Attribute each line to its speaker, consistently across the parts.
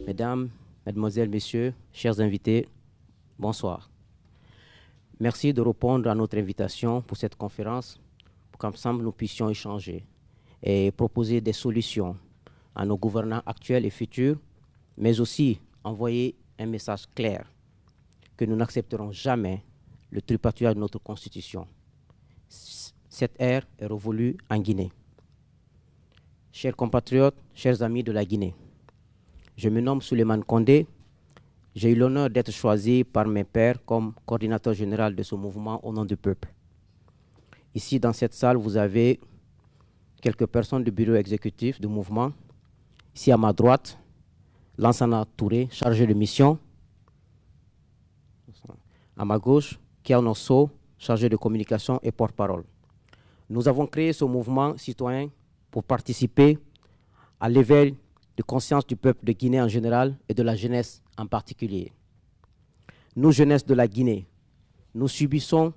Speaker 1: Mesdames, Mesdemoiselles, Messieurs, chers invités, bonsoir. Merci de répondre à notre invitation pour cette conférence, pour qu'ensemble nous puissions échanger et proposer des solutions à nos gouvernants actuels et futurs, mais aussi envoyer un message clair que nous n'accepterons jamais le tripatouillage de notre Constitution. Cette ère est révolue en Guinée. Chers compatriotes, chers amis de la Guinée, je me nomme Souleymane Condé. J'ai eu l'honneur d'être choisi par mes pairs comme coordinateur général de ce mouvement au nom du peuple. Ici, dans cette salle, vous avez quelques personnes du bureau exécutif du mouvement. Ici, à ma droite, Lansana Touré, chargé de mission. À ma gauche, Kiao So, chargé de communication et porte-parole. Nous avons créé ce mouvement citoyen pour participer à l'éveil de conscience du peuple de Guinée en général et de la jeunesse en particulier. Nous, jeunesse de la Guinée, nous subissons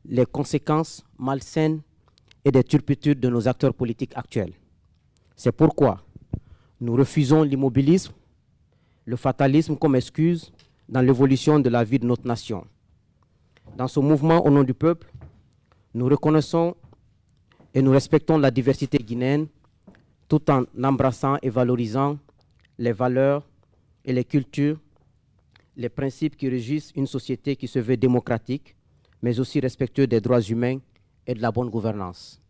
Speaker 1: les conséquences malsaines et des turpitudes de nos acteurs politiques actuels. C'est pourquoi nous refusons l'immobilisme, le fatalisme comme excuse dans l'évolution de la vie de notre nation. Dans ce mouvement au nom du peuple, nous reconnaissons et nous respectons la diversité guinéenne tout en embrassant et valorisant les valeurs et les cultures, les principes qui régissent une société qui se veut démocratique, mais aussi respectueux des droits humains et de la bonne gouvernance.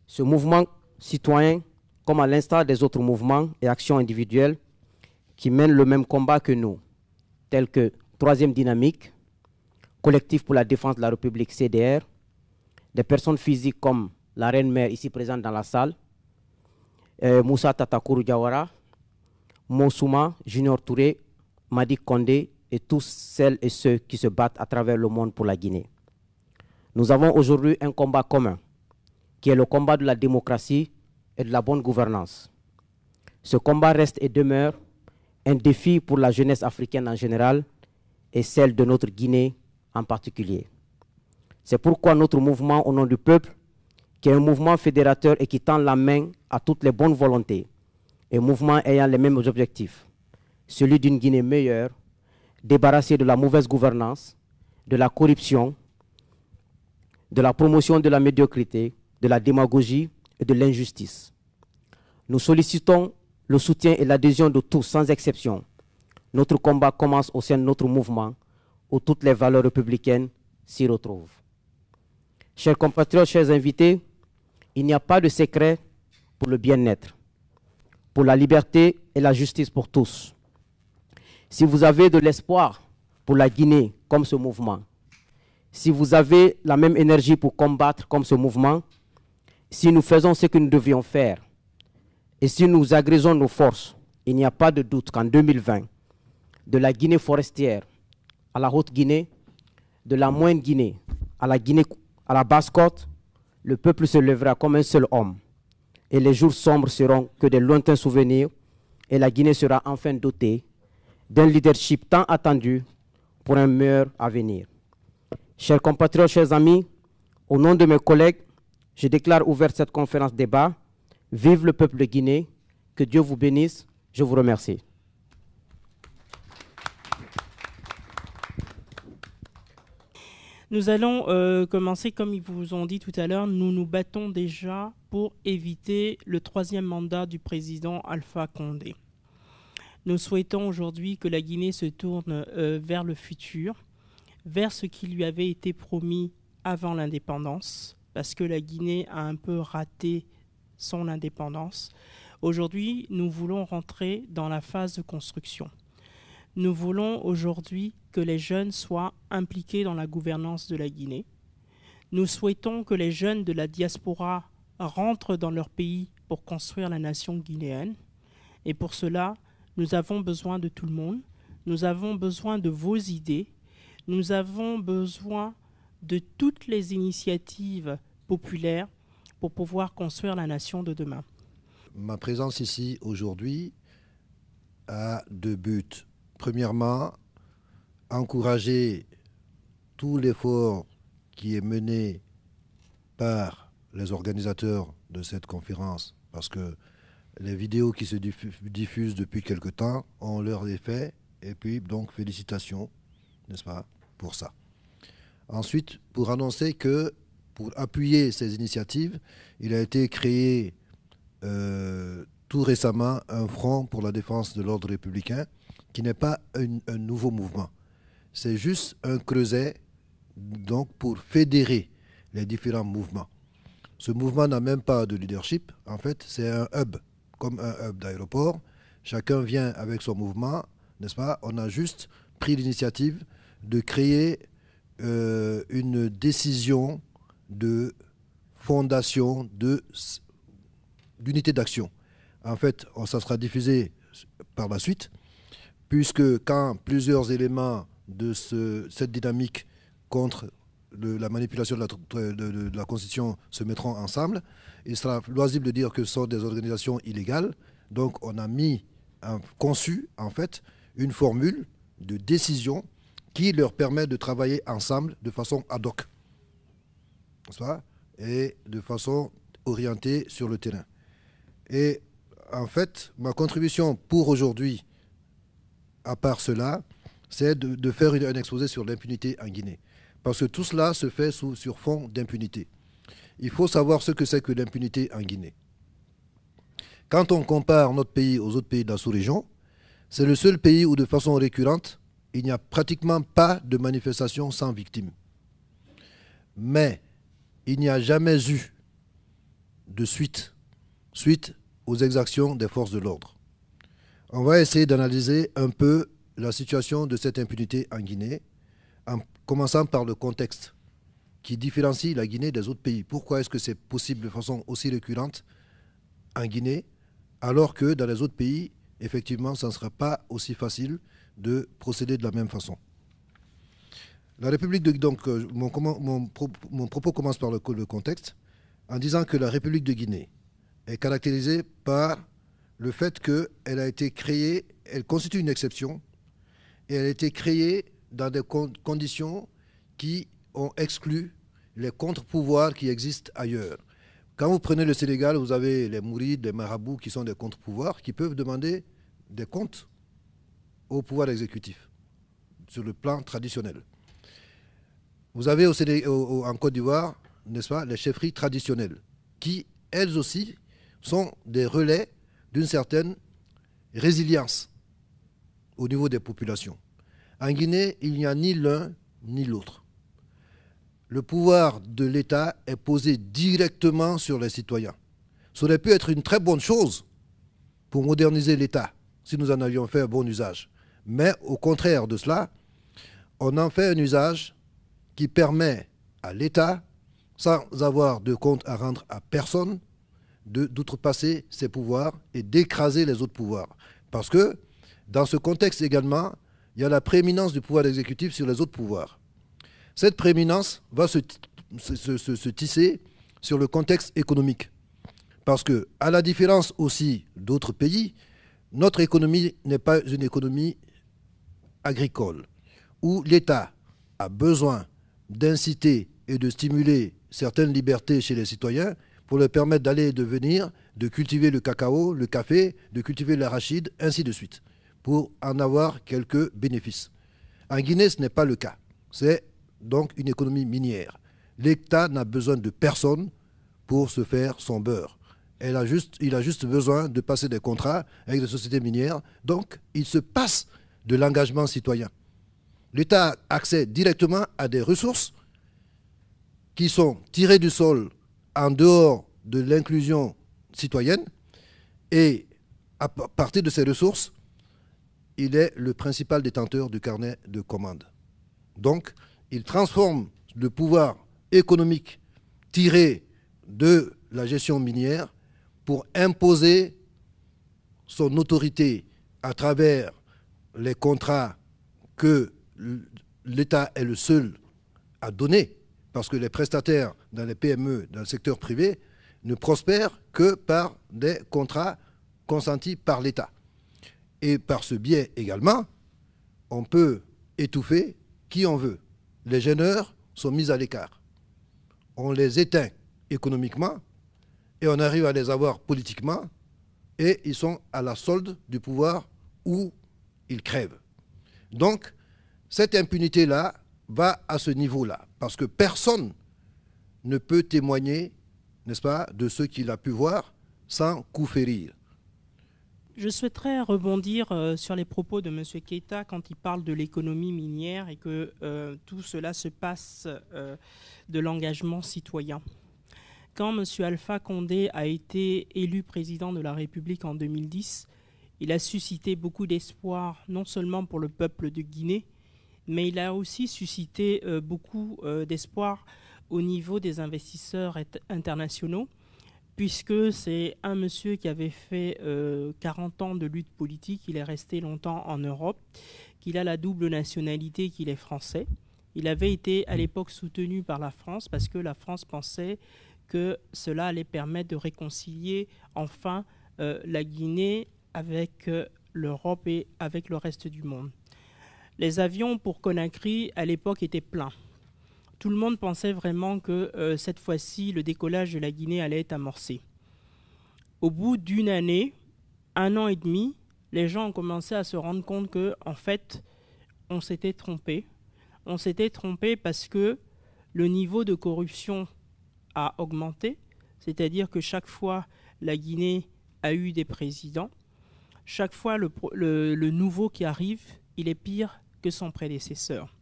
Speaker 1: Ce mouvement citoyen, comme à l'instar des autres mouvements et actions individuelles qui mènent le même combat que nous, tels que Troisième Dynamique, Collectif pour la défense de la République CDR, des personnes physiques comme la Reine-Mère ici présente dans la salle, Moussa Tatakourou Diawara, Monsouma, Junior Touré, Madi Kondé et tous celles et ceux qui se battent à travers le monde pour la Guinée. Nous avons aujourd'hui un combat commun, qui est le combat de la démocratie et de la bonne gouvernance. Ce combat reste et demeure un défi pour la jeunesse africaine en général et celle de notre Guinée en particulier. C'est pourquoi notre mouvement au nom du peuple, qui est un mouvement fédérateur et qui tend la main à toutes les bonnes volontés, un mouvement ayant les mêmes objectifs, celui d'une Guinée meilleure, débarrassée de la mauvaise gouvernance, de la corruption, de la promotion de la médiocrité, de la démagogie et de l'injustice. Nous sollicitons le soutien et l'adhésion de tous, sans exception. Notre combat commence au sein de notre mouvement, où toutes les valeurs républicaines s'y retrouvent. Chers compatriotes, chers invités, il n'y a pas de secret pour le bien-être, pour la liberté et la justice pour tous. Si vous avez de l'espoir pour la Guinée comme ce mouvement, si vous avez la même énergie pour combattre comme ce mouvement, si nous faisons ce que nous devions faire et si nous agrésons nos forces, il n'y a pas de doute qu'en 2020, de la Guinée forestière à la Haute-Guinée, de la Moyenne Guinée à la Guinée à la Basse-Côte, le peuple se lèvera comme un seul homme. Et les jours sombres seront que des lointains souvenirs et la Guinée sera enfin dotée d'un leadership tant attendu pour un meilleur avenir. Chers compatriotes, chers amis, au nom de mes collègues, je déclare ouverte cette conférence débat. Vive le peuple de Guinée, que Dieu vous bénisse, je vous remercie.
Speaker 2: Nous allons commencer, comme ils vous ont dit tout à l'heure, nous nous battons déjà pour éviter le troisième mandat du président Alpha Condé. Nous souhaitons aujourd'hui que la Guinée se tourne vers le futur, vers ce qui lui avait été promis avant l'indépendance, parce que la Guinée a un peu raté son indépendance. Aujourd'hui, nous voulons rentrer dans la phase de construction. Nous voulons aujourd'hui que les jeunes soient impliqués dans la gouvernance de la Guinée. Nous souhaitons que les jeunes de la diaspora rentrent dans leur pays pour construire la nation guinéenne. Et pour cela, nous avons besoin de tout le monde. Nous avons besoin de vos idées. Nous avons besoin de toutes les initiatives populaires pour pouvoir construire la nation de demain.
Speaker 3: Ma présence ici aujourd'hui a deux buts. Premièrement, encourager tout l'effort qui est mené par les organisateurs de cette conférence, parce que les vidéos qui se diffusent depuis quelque temps ont leur effet, et puis donc félicitations, n'est-ce pas, pour ça. Ensuite, pour annoncer que, pour appuyer ces initiatives, il a été créé tout récemment un front pour la défense de l'ordre républicain, qui n'est pas un nouveau mouvement. C'est juste un creuset donc, pour fédérer les différents mouvements. Ce mouvement n'a même pas de leadership. En fait, c'est un hub, comme un hub d'aéroport. Chacun vient avec son mouvement, n'est-ce pas? On a juste pris l'initiative de créer une décision de fondation d'unité d'action. En fait, ça sera diffusé par la suite, puisque quand plusieurs éléments de cette dynamique contre la manipulation de la Constitution se mettront ensemble, il sera loisible de dire que ce sont des organisations illégales. Donc on a conçu en fait une formule de décision qui leur permet de travailler ensemble de façon ad hoc, et de façon orientée sur le terrain. Et en fait, ma contribution pour aujourd'hui, à part cela, c'est de faire un exposé sur l'impunité en Guinée. Parce que tout cela se fait sur fond d'impunité. Il faut savoir ce que c'est que l'impunité en Guinée. Quand on compare notre pays aux autres pays de la sous-région, c'est le seul pays où, de façon récurrente, il n'y a pratiquement pas de manifestations sans victimes. Mais il n'y a jamais eu de suite aux exactions des forces de l'ordre. On va essayer d'analyser un peu la situation de cette impunité en Guinée, en commençant par le contexte qui différencie la Guinée des autres pays. Pourquoi est-ce que c'est possible de façon aussi récurrente en Guinée, alors que dans les autres pays, effectivement, ça ne sera pas aussi facile de procéder de la même façon. La République de... Donc, mon propos commence par le contexte, en disant que la République de Guinée est caractérisée par le fait qu'elle a été créée, elle constitue une exception, et elle a été créée dans des conditions qui ont exclu les contre-pouvoirs qui existent ailleurs. Quand vous prenez le Sénégal, vous avez les mourides, les marabouts qui sont des contre-pouvoirs, qui peuvent demander des comptes au pouvoir exécutif, sur le plan traditionnel. Vous avez en Côte d'Ivoire, n'est-ce pas, les chefferies traditionnelles, qui, elles aussi, sont des relais d'une certaine résilience au niveau des populations. En Guinée, il n'y a ni l'un ni l'autre. Le pouvoir de l'État est posé directement sur les citoyens. Ça aurait pu être une très bonne chose pour moderniser l'État, si nous en avions fait un bon usage. Mais au contraire de cela, on en fait un usage qui permet à l'État, sans avoir de compte à rendre à personne, d'outrepasser ses pouvoirs et d'écraser les autres pouvoirs. Parce que, dans ce contexte également, il y a la prééminence du pouvoir exécutif sur les autres pouvoirs. Cette prééminence va se tisser sur le contexte économique. Parce que, à la différence aussi d'autres pays, notre économie n'est pas une économie agricole, où l'État a besoin d'inciter et de stimuler certaines libertés chez les citoyens pour leur permettre d'aller et de venir, de cultiver le cacao, le café, de cultiver l'arachide, ainsi de suite, pour en avoir quelques bénéfices. En Guinée, ce n'est pas le cas. C'est donc une économie minière. L'État n'a besoin de personne pour se faire son beurre. Il a juste besoin de passer des contrats avec des sociétés minières. Donc, il se passe de l'engagement citoyen. L'État a accès directement à des ressources qui sont tirées du sol en dehors de l'inclusion citoyenne, et à partir de ces ressources, il est le principal détenteur du carnet de commandes. Donc, il transforme le pouvoir économique tiré de la gestion minière pour imposer son autorité à travers les contrats que l'État est le seul à donner, parce que les prestataires dans les PME, dans le secteur privé, ne prospèrent que par des contrats consentis par l'État. Et par ce biais également, on peut étouffer qui on veut. Les gêneurs sont mis à l'écart. On les éteint économiquement et on arrive à les avoir politiquement et ils sont à la solde du pouvoir où ils crèvent. Donc, cette impunité-là va à ce niveau-là parce que personne ne peut témoigner, n'est-ce pas, de ce qu'il a pu voir sans coup férir.
Speaker 2: Je souhaiterais rebondir sur les propos de M. Keïta quand il parle de l'économie minière et que tout cela se passe de l'engagement citoyen. Quand M. Alpha Condé a été élu président de la République en 2010, il a suscité beaucoup d'espoir, non seulement pour le peuple de Guinée, mais il a aussi suscité beaucoup d'espoir au niveau des investisseurs internationaux, puisque c'est un monsieur qui avait fait 40 ans de lutte politique, il est resté longtemps en Europe, qu'il a la double nationalité, qu'il est français. Il avait été à l'époque soutenu par la France parce que la France pensait que cela allait permettre de réconcilier enfin la Guinée avec l'Europe et avec le reste du monde. Les avions pour Conakry, à l'époque, étaient pleins. Tout le monde pensait vraiment que cette fois-ci, le décollage de la Guinée allait être amorcé. Au bout d'une année, 1 an et demi, les gens ont commencé à se rendre compte que, en fait, on s'était trompé. On s'était trompé parce que le niveau de corruption a augmenté, c'est-à-dire que chaque fois, la Guinée a eu des présidents. Chaque fois, le nouveau qui arrive, il est pire que son prédécesseur.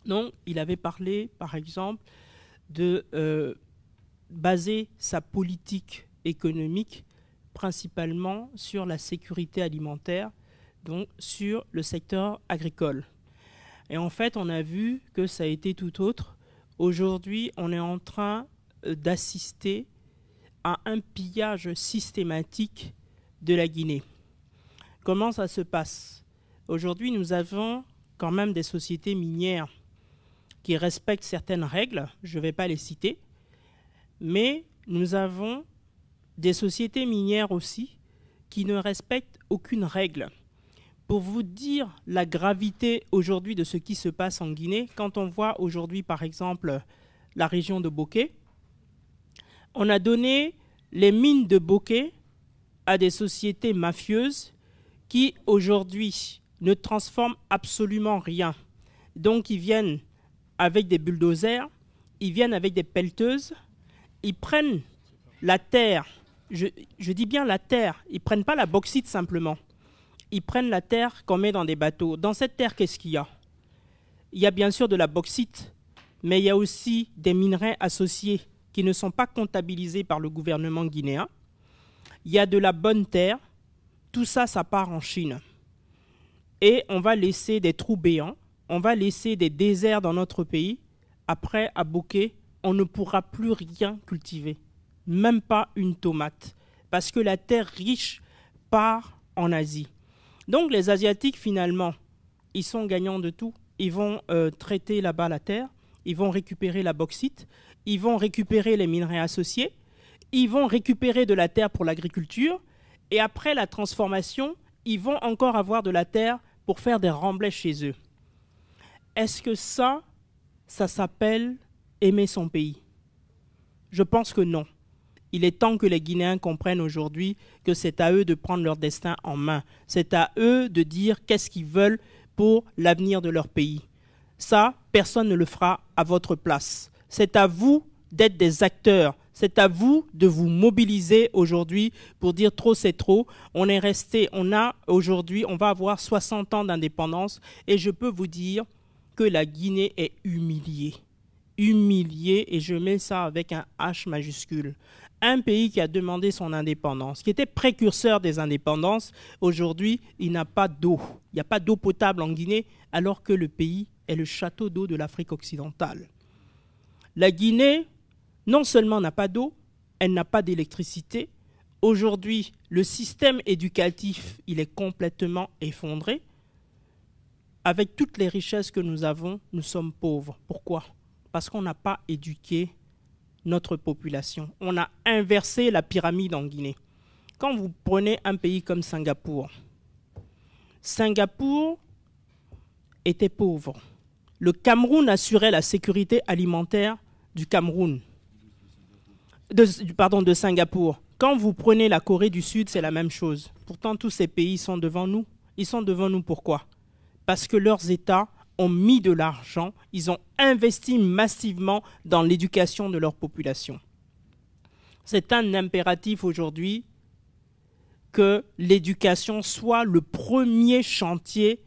Speaker 2: Donc, il avait parlé, par exemple, de baser sa politique économique principalement sur la sécurité alimentaire, donc sur le secteur agricole. Et en fait, on a vu que ça a été tout autre. Aujourd'hui, on est en train d'assister à un pillage systématique de la Guinée. Comment ça se passe? Aujourd'hui, nous avons quand même des sociétés minières qui respectent certaines règles, je ne vais pas les citer, mais nous avons des sociétés minières aussi qui ne respectent aucune règle. Pour vous dire la gravité aujourd'hui de ce qui se passe en Guinée, quand on voit aujourd'hui par exemple la région de Boké, on a donné les mines de Boké à des sociétés mafieuses qui aujourd'hui ne transforment absolument rien. Donc ils viennent avec des bulldozers, ils viennent avec des pelleteuses, ils prennent la terre, je dis bien la terre, ils ne prennent pas la bauxite simplement, ils prennent la terre qu'on met dans des bateaux. Dans cette terre, qu'est-ce qu'il y a? Il y a bien sûr de la bauxite, mais il y a aussi des minerais associés qui ne sont pas comptabilisés par le gouvernement guinéen. Il y a de la bonne terre, tout ça, ça part en Chine. Et on va laisser des trous béants, on va laisser des déserts dans notre pays. Après, à Boké, on ne pourra plus rien cultiver, même pas une tomate, parce que la terre riche part en Asie. Donc les Asiatiques, finalement, ils sont gagnants de tout. Ils vont traiter là-bas la terre, ils vont récupérer la bauxite, ils vont récupérer les minerais associés, ils vont récupérer de la terre pour l'agriculture, et après la transformation, ils vont encore avoir de la terre pour faire des remblais chez eux. Est-ce que ça s'appelle aimer son pays? Je pense que non. Il est temps que les Guinéens comprennent aujourd'hui que c'est à eux de prendre leur destin en main. C'est à eux de dire qu'est-ce qu'ils veulent pour l'avenir de leur pays. Ça, personne ne le fera à votre place. C'est à vous d'être des acteurs. C'est à vous de vous mobiliser aujourd'hui pour dire trop c'est trop. On est resté, on a aujourd'hui, on va avoir 60 ans d'indépendance et je peux vous dire que la Guinée est humiliée. Humiliée, et je mets ça avec un H majuscule. Un pays qui a demandé son indépendance, qui était précurseur des indépendances, aujourd'hui, il n'a pas d'eau. Il n'y a pas d'eau potable en Guinée, alors que le pays est le château d'eau de l'Afrique occidentale. La Guinée, non seulement n'a pas d'eau, elle n'a pas d'électricité. Aujourd'hui, le système éducatif, il est complètement effondré. Avec toutes les richesses que nous avons, nous sommes pauvres. Pourquoi? Parce qu'on n'a pas éduqué notre population. On a inversé la pyramide en Guinée. Quand vous prenez un pays comme Singapour, Singapour était pauvre. Le Cameroun assurait la sécurité alimentaire du Cameroun, de Singapour. Quand vous prenez la Corée du Sud, c'est la même chose. Pourtant, tous ces pays sont devant nous. Ils sont devant nous pourquoi? Parce que leurs États ont mis de l'argent, ils ont investi massivement dans l'éducation de leur population. C'est un impératif aujourd'hui que l'éducation soit le premier chantier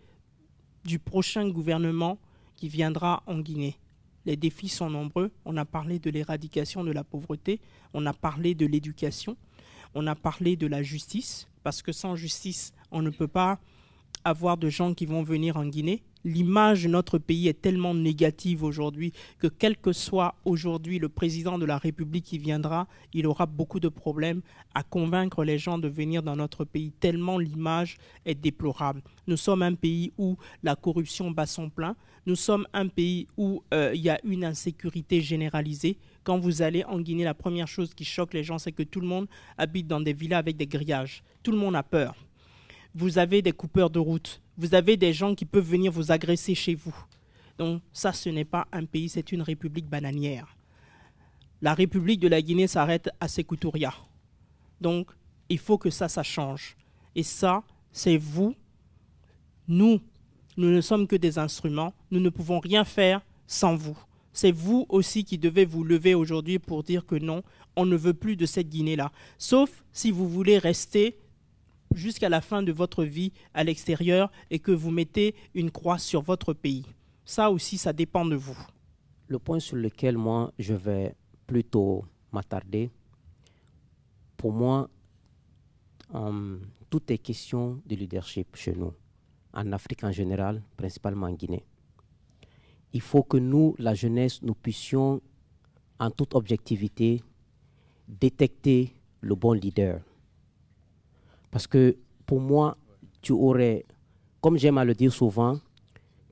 Speaker 2: du prochain gouvernement qui viendra en Guinée. Les défis sont nombreux. On a parlé de l'éradication de la pauvreté, on a parlé de l'éducation, on a parlé de la justice, parce que sans justice, on ne peut pas avoir de gens qui vont venir en Guinée. L'image de notre pays est tellement négative aujourd'hui que quel que soit aujourd'hui le président de la République qui viendra, il aura beaucoup de problèmes à convaincre les gens de venir dans notre pays, tellement l'image est déplorable. Nous sommes un pays où la corruption bat son plein. Nous sommes un pays où il y a une insécurité généralisée. Quand vous allez en Guinée, la première chose qui choque les gens, c'est que tout le monde habite dans des villas avec des grillages. Tout le monde a peur. Vous avez des coupeurs de route. Vous avez des gens qui peuvent venir vous agresser chez vous. Donc ça, ce n'est pas un pays, c'est une république bananière. La République de la Guinée s'arrête à Sékou Touré. Donc il faut que ça change. Et ça, c'est vous. Nous ne sommes que des instruments. Nous ne pouvons rien faire sans vous. C'est vous aussi qui devez vous lever aujourd'hui pour dire que non, on ne veut plus de cette Guinée-là. Sauf si vous voulez rester jusqu'à la fin de votre vie à l'extérieur et que vous mettez une croix sur votre pays. Ça aussi, ça dépend de vous.
Speaker 1: Le point sur lequel moi, je vais plutôt m'attarder, pour moi, tout est question de leadership chez nous, en Afrique en général, principalement en Guinée. Il faut que nous, la jeunesse, nous puissions, en toute objectivité, détecter le bon leader. Parce que pour moi, tu aurais, comme j'aime à le dire souvent,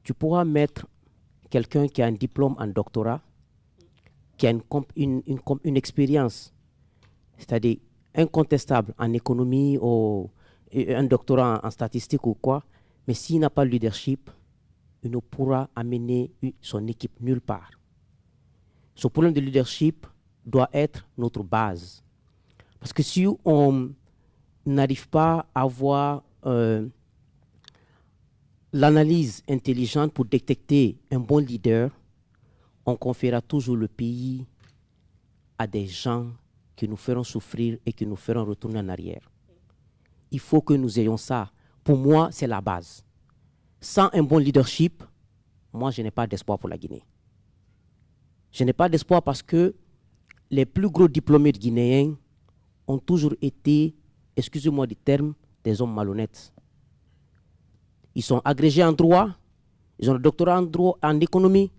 Speaker 1: tu pourras mettre quelqu'un qui a un diplôme en doctorat, qui a une expérience, c'est-à-dire incontestable en économie ou un doctorat en statistique ou quoi, mais s'il n'a pas le leadership, il ne pourra amener son équipe nulle part. Ce problème de leadership doit être notre base. Parce que si on n'arrive pas à avoir l'analyse intelligente pour détecter un bon leader, on confiera toujours le pays à des gens qui nous feront souffrir et qui nous feront retourner en arrière. Il faut que nous ayons ça. Pour moi, c'est la base. Sans un bon leadership, moi, je n'ai pas d'espoir pour la Guinée. Je n'ai pas d'espoir parce que les plus gros diplômés guinéens ont toujours été, excusez-moi du terme, des hommes malhonnêtes. Ils sont agrégés en droit, ils ont des doctorats en droit, en économie,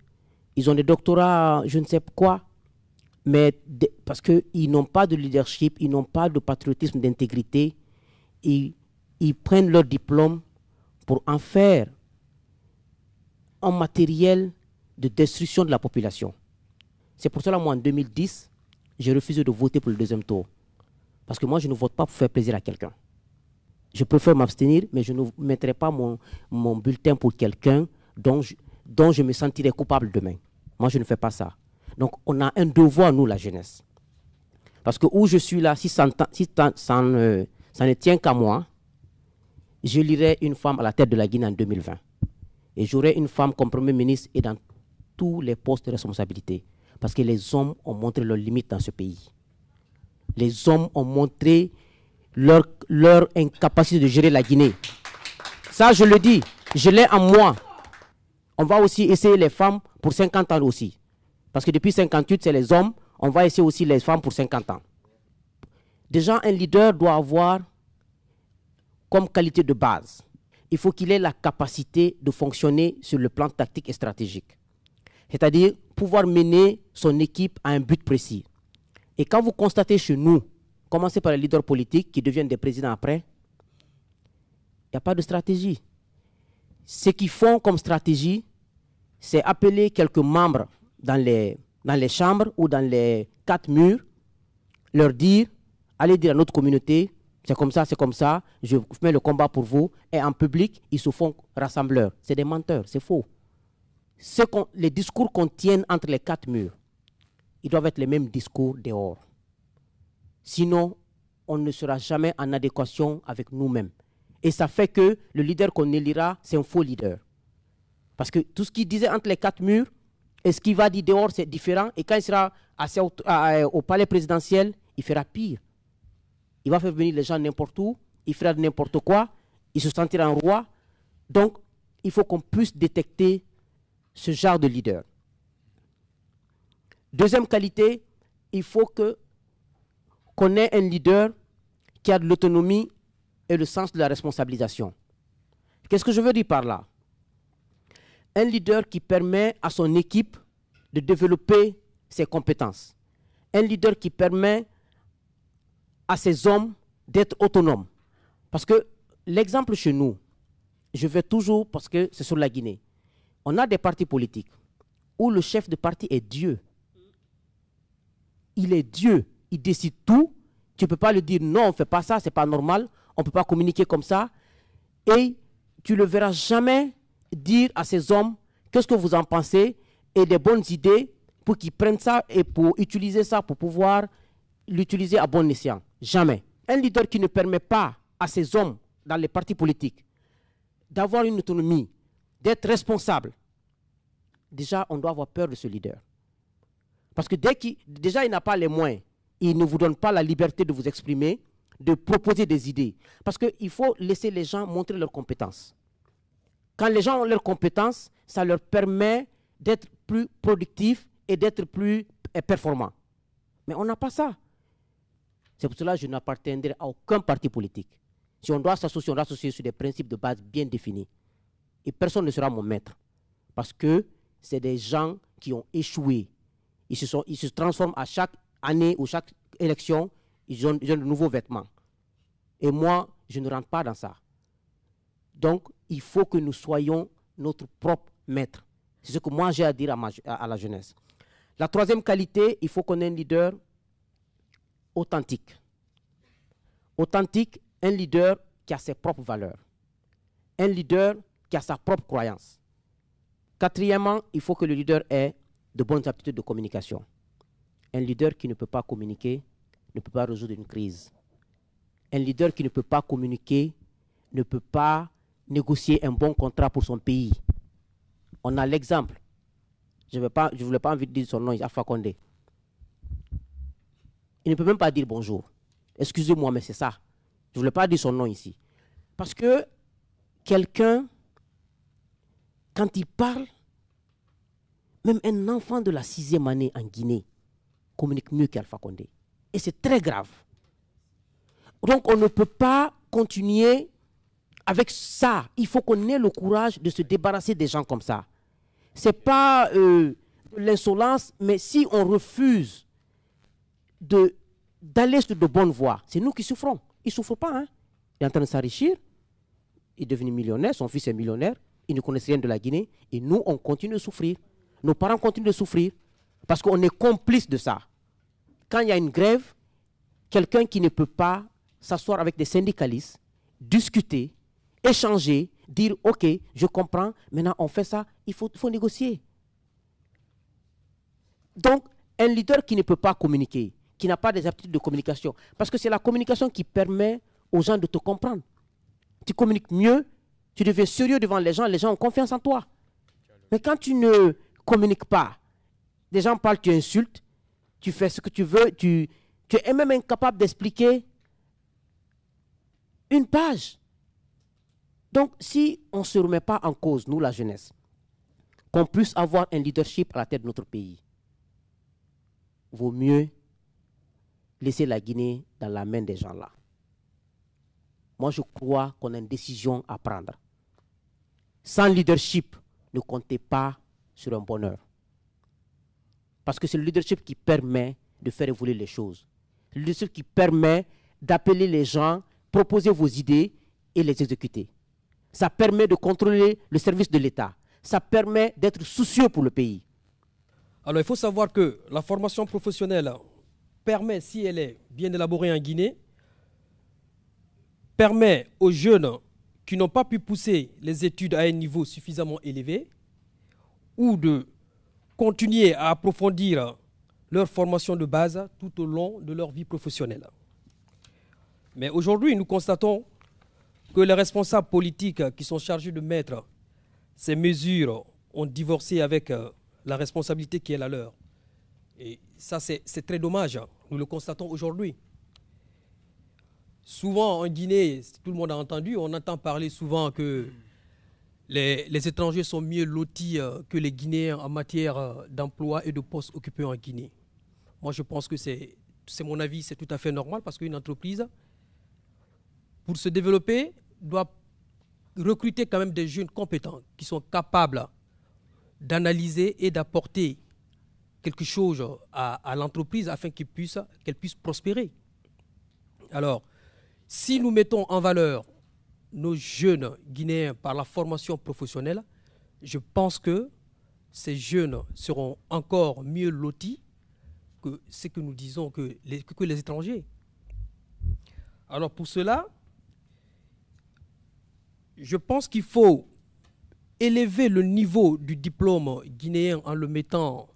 Speaker 1: ils ont des doctorats je ne sais quoi, mais parce qu'ils n'ont pas de leadership, ils n'ont pas de patriotisme, d'intégrité, ils prennent leur diplôme pour en faire un matériel de destruction de la population. C'est pour cela, moi, en 2010, j'ai refusé de voter pour le deuxième tour. Parce que moi, je ne vote pas pour faire plaisir à quelqu'un. Je préfère m'abstenir, mais je ne mettrai pas mon bulletin pour quelqu'un dont je me sentirai coupable demain. Moi, je ne fais pas ça. Donc, on a un devoir, nous, la jeunesse. Parce que où je suis là, si ça ne tient qu'à moi, je lirai une femme à la tête de la Guinée en 2020. Et j'aurai une femme comme Premier ministre et dans tous les postes de responsabilité. Parce que les hommes ont montré leurs limites dans ce pays. Les hommes ont montré leur incapacité de gérer la Guinée. Ça, je le dis, je l'ai en moi. On va aussi essayer les femmes pour 50 ans aussi. Parce que depuis 58, c'est les hommes. On va essayer aussi les femmes pour 50 ans. Déjà, un leader doit avoir comme qualité de base, il faut qu'il ait la capacité de fonctionner sur le plan tactique et stratégique. C'est-à-dire pouvoir mener son équipe à un but précis. Et quand vous constatez chez nous, commencez par les leaders politiques qui deviennent des présidents après, il n'y a pas de stratégie. Ce qu'ils font comme stratégie, c'est appeler quelques membres dans les chambres ou dans les 4 murs, leur dire, allez dire à notre communauté, c'est comme ça, je mets le combat pour vous. Et en public, ils se font rassembleurs. C'est des menteurs, c'est faux. Les discours qu'on tient entre les quatre murs, ils doivent être les mêmes discours dehors. Sinon, on ne sera jamais en adéquation avec nous-mêmes. Et ça fait que le leader qu'on élira, c'est un faux leader. Parce que tout ce qu'il disait entre les quatre murs et ce qu'il va dire dehors, c'est différent. Et quand il sera assis au palais présidentiel, il fera pire. Il va faire venir les gens n'importe où, il fera n'importe quoi, il se sentira un roi. Donc, il faut qu'on puisse détecter ce genre de leader. Deuxième qualité, il faut qu'on ait un leader qui a de l'autonomie et le sens de la responsabilisation. Qu'est-ce que je veux dire par là? Un leader qui permet à son équipe de développer ses compétences. Un leader qui permet à ses hommes d'être autonomes. Parce que l'exemple chez nous, je vais toujours, parce que c'est sur la Guinée, on a des partis politiques où le chef de parti est Dieu. Il est Dieu, il décide tout. Tu ne peux pas lui dire non, on ne fait pas ça, ce n'est pas normal, on ne peut pas communiquer comme ça. Et tu ne le verras jamais dire à ces hommes qu'est-ce que vous en pensez et des bonnes idées pour qu'ils prennent ça et pour utiliser ça pour pouvoir l'utiliser à bon escient. Jamais. Un leader qui ne permet pas à ces hommes dans les partis politiques d'avoir une autonomie, d'être responsable, déjà on doit avoir peur de ce leader. Parce que déjà il n'a pas les moyens, il ne vous donne pas la liberté de vous exprimer, de proposer des idées. Parce qu'il faut laisser les gens montrer leurs compétences. Quand les gens ont leurs compétences, ça leur permet d'être plus productifs et d'être plus performants. Mais on n'a pas ça. C'est pour cela que je n'appartiendrai à aucun parti politique. Si on doit s'associer, on doit s'associer sur des principes de base bien définis. Et personne ne sera mon maître. Parce que c'est des gens qui ont échoué. Ils se transforment à chaque année ou chaque élection, ils ont de nouveaux vêtements. Et moi, je ne rentre pas dans ça. Donc, il faut que nous soyons notre propre maître. C'est ce que moi j'ai à dire à la jeunesse. La troisième qualité, il faut qu'on ait un leader authentique. Authentique, un leader qui a ses propres valeurs. Un leader qui a sa propre croyance. Quatrièmement, il faut que le leader ait de bonnes aptitudes de communication. Un leader qui ne peut pas communiquer ne peut pas résoudre une crise. Un leader qui ne peut pas communiquer ne peut pas négocier un bon contrat pour son pays. On a l'exemple. Je ne voulais pas envie de dire son nom, Alpha Condé. Il ne peut même pas dire bonjour. Excusez-moi, mais c'est ça. Je ne voulais pas dire son nom ici. Parce que quelqu'un, quand il parle, même un enfant de la 6e année en Guinée communique mieux qu'Alpha Condé. Et c'est très grave. Donc on ne peut pas continuer avec ça. Il faut qu'on ait le courage de se débarrasser des gens comme ça. Ce n'est pas de l'insolence, mais si on refuse d'aller sur de bonnes voies, c'est nous qui souffrons. Il ne souffre pas. Hein? Il est en train de s'enrichir. Il est devenu millionnaire. Son fils est millionnaire. Il ne connaît rien de la Guinée. Et nous, on continue de souffrir. Nos parents continuent de souffrir parce qu'on est complice de ça. Quand il y a une grève, quelqu'un qui ne peut pas s'asseoir avec des syndicalistes, discuter, échanger, dire « Ok, je comprends, maintenant on fait ça, il faut négocier. » Donc, un leader qui ne peut pas communiquer, qui n'a pas des aptitudes de communication, parce que c'est la communication qui permet aux gens de te comprendre. Tu communiques mieux, tu deviens sérieux devant les gens ont confiance en toi. Mais quand tu ne communiques pas, les gens parlent, tu insultes, tu fais ce que tu veux, tu es même incapable d'expliquer une page. Donc, si on ne se remet pas en cause, nous, la jeunesse, qu'on puisse avoir un leadership à la tête de notre pays, vaut mieux laisser la Guinée dans la main des gens là. Moi, je crois qu'on a une décision à prendre. Sans leadership, ne comptez pas sur un bonheur. Parce que c'est le leadership qui permet de faire évoluer les choses. Le leadership qui permet d'appeler les gens, proposer vos idées et les exécuter. Ça permet de contrôler le service de l'État. Ça permet d'être soucieux pour le pays.
Speaker 4: Alors, il faut savoir que la formation professionnelle permet, si elle est bien élaborée en Guinée, permet aux jeunes qui n'ont pas pu pousser les études à un niveau suffisamment élevé ou de continuer à approfondir leur formation de base tout au long de leur vie professionnelle. Mais aujourd'hui, nous constatons que les responsables politiques qui sont chargés de mettre ces mesures ont divorcé avec la responsabilité qui est la leur. Et ça, c'est très dommage. Nous le constatons aujourd'hui. Souvent, en Guinée, tout le monde a entendu, on entend parler souvent que les étrangers sont mieux lotis que les Guinéens en matière d'emploi et de postes occupés en Guinée. Moi, je pense que c'est mon avis, c'est tout à fait normal parce qu'une entreprise, pour se développer, doit recruter quand même des jeunes compétents qui sont capables d'analyser et d'apporter quelque chose à l'entreprise afin qu'elle puisse prospérer. Alors, si nous mettons en valeur nos jeunes Guinéens par la formation professionnelle, je pense que ces jeunes seront encore mieux lotis que ce que nous disons que les étrangers. Alors pour cela, je pense qu'il faut élever le niveau du diplôme guinéen en le mettant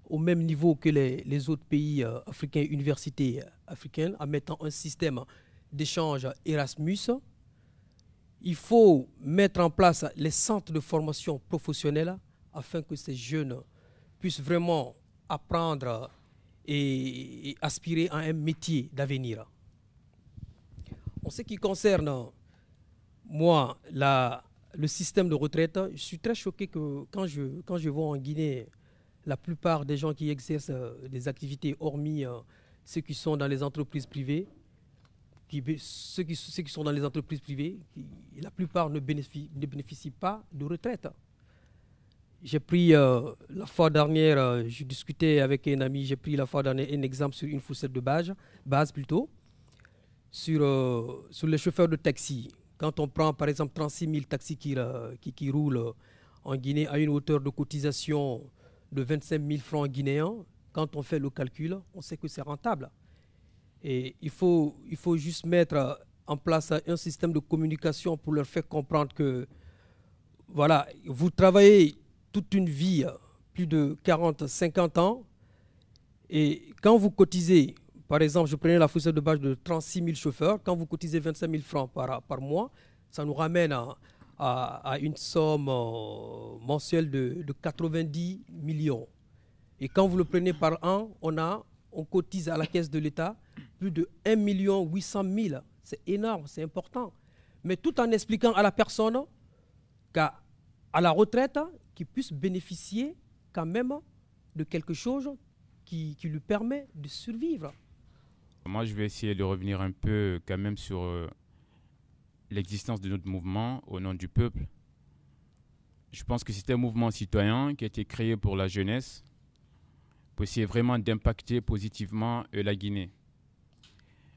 Speaker 4: au même niveau que les autres pays africains, universités africaines, en mettant un système d'échange Erasmus. Il faut mettre en place les centres de formation professionnelle afin que ces jeunes puissent vraiment apprendre et aspirer à un métier d'avenir. En ce qui concerne, moi, le système de retraite, je suis très choqué que quand je vois en Guinée, la plupart des gens qui exercent des activités, hormis ceux qui sont dans les entreprises privées, ceux qui sont dans les entreprises privées, la plupart ne bénéficient pas de retraite. J'ai pris la fois dernière, je discutais avec un ami, j'ai pris la fois dernière un exemple sur une fourchette de base plutôt, sur les chauffeurs de taxi. Quand on prend par exemple 36 000 taxis qui roulent en Guinée à une hauteur de cotisation de 25 000 francs guinéens, quand on fait le calcul, on sait que c'est rentable. Et il faut juste mettre en place un système de communication pour leur faire comprendre que voilà, vous travaillez toute une vie, plus de 40, 50 ans, et quand vous cotisez, par exemple, je prenais la fourchette de base de 36 000 chauffeurs, quand vous cotisez 25 000 francs par mois, ça nous ramène à une somme mensuelle de 90 millions. Et quand vous le prenez par an, on cotise à la caisse de l'État plus de 1 800 000. C'est énorme, c'est important. Mais tout en expliquant à la personne qu'à la retraite, qu'il puisse bénéficier quand même de quelque chose qui lui permet de survivre.
Speaker 5: Moi, je vais essayer de revenir un peu quand même sur l'existence de notre mouvement au nom du peuple. Je pense que c'est un mouvement citoyen qui a été créé pour la jeunesse, pour essayer vraiment d'impacter positivement la Guinée.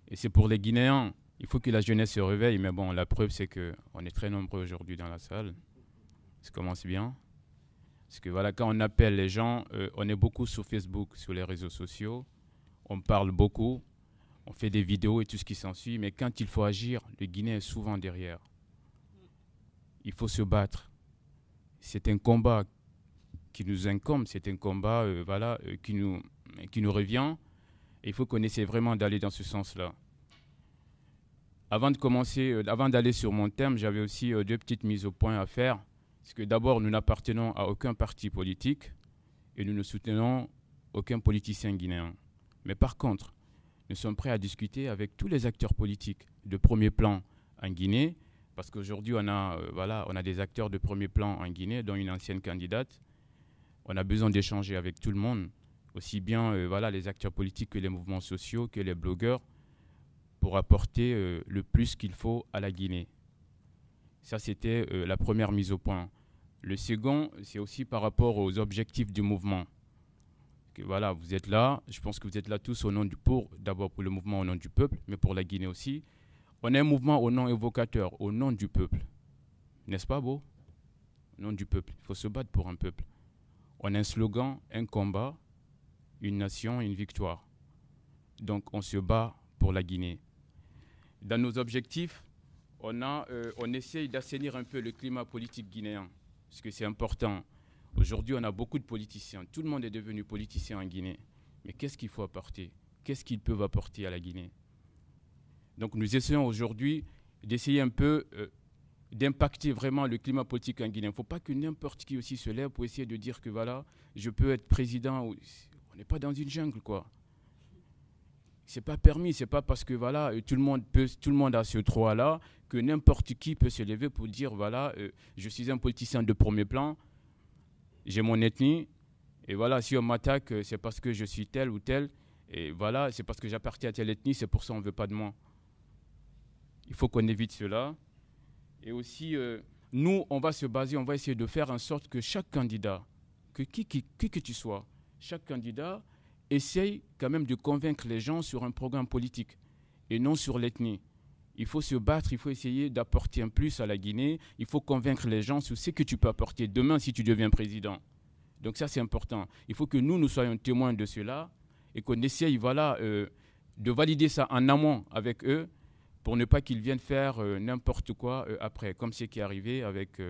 Speaker 5: Et c'est pour les Guinéens, il faut que la jeunesse se réveille, mais bon, la preuve c'est qu'on est très nombreux aujourd'hui dans la salle. Ça commence bien. Parce que voilà, quand on appelle les gens, on est beaucoup sur Facebook, sur les réseaux sociaux, on parle beaucoup, on fait des vidéos et tout ce qui s'ensuit, mais quand il faut agir, le Guinéen est souvent derrière. Il faut se battre. C'est un combat qui nous incombe, c'est un combat qui nous revient. Et il faut qu'on essaie vraiment d'aller dans ce sens-là. Avant d'aller sur mon thème, j'avais aussi deux petites mises au point à faire. Parce que d'abord, nous n'appartenons à aucun parti politique et nous ne soutenons aucun politicien guinéen. Mais par contre, nous sommes prêts à discuter avec tous les acteurs politiques de premier plan en Guinée, parce qu'aujourd'hui, on a des acteurs de premier plan en Guinée, dont une ancienne candidate. On a besoin d'échanger avec tout le monde, aussi bien les acteurs politiques que les mouvements sociaux, que les blogueurs, pour apporter le plus qu'il faut à la Guinée. Ça, c'était la première mise au point. Le second, c'est aussi par rapport aux objectifs du mouvement. Que, voilà, vous êtes là, je pense que vous êtes là tous d'abord pour le mouvement au nom du peuple, mais pour la Guinée aussi. On est un mouvement au nom évocateur, au nom du peuple. N'est-ce pas beau? Au nom du peuple. Il faut se battre pour un peuple. On a un slogan, un combat, une nation, une victoire. Donc on se bat pour la Guinée. Dans nos objectifs, on essaye d'assainir un peu le climat politique guinéen, parce que c'est important. Aujourd'hui, on a beaucoup de politiciens. Tout le monde est devenu politicien en Guinée. Mais qu'est-ce qu'il faut apporter? Qu'est-ce qu'ils peuvent apporter à la Guinée? Donc nous essayons aujourd'hui d'essayer un peu d'impacter vraiment le climat politique en Guinée. Il ne faut pas que n'importe qui aussi se lève pour essayer de dire que voilà, je peux être président. On n'est pas dans une jungle, quoi. C'est pas permis, c'est pas parce que voilà, tout le monde a ce droit-là que n'importe qui peut se lever pour dire voilà, je suis un politicien de premier plan, j'ai mon ethnie, et voilà, si on m'attaque, c'est parce que je suis tel ou tel, et voilà, c'est parce que j'appartiens à telle ethnie, c'est pour ça qu'on ne veut pas de moi. Il faut qu'on évite cela. Et aussi, nous, on va se baser, on va essayer de faire en sorte que chaque candidat, que qui que tu sois, chaque candidat essaye quand même de convaincre les gens sur un programme politique et non sur l'ethnie. Il faut se battre, il faut essayer d'apporter un plus à la Guinée, il faut convaincre les gens sur ce que tu peux apporter demain si tu deviens président. Donc ça, c'est important. Il faut que nous soyons témoins de cela et qu'on essaye voilà, de valider ça en amont avec eux pour ne pas qu'ils viennent faire n'importe quoi après, comme ce qui est arrivé avec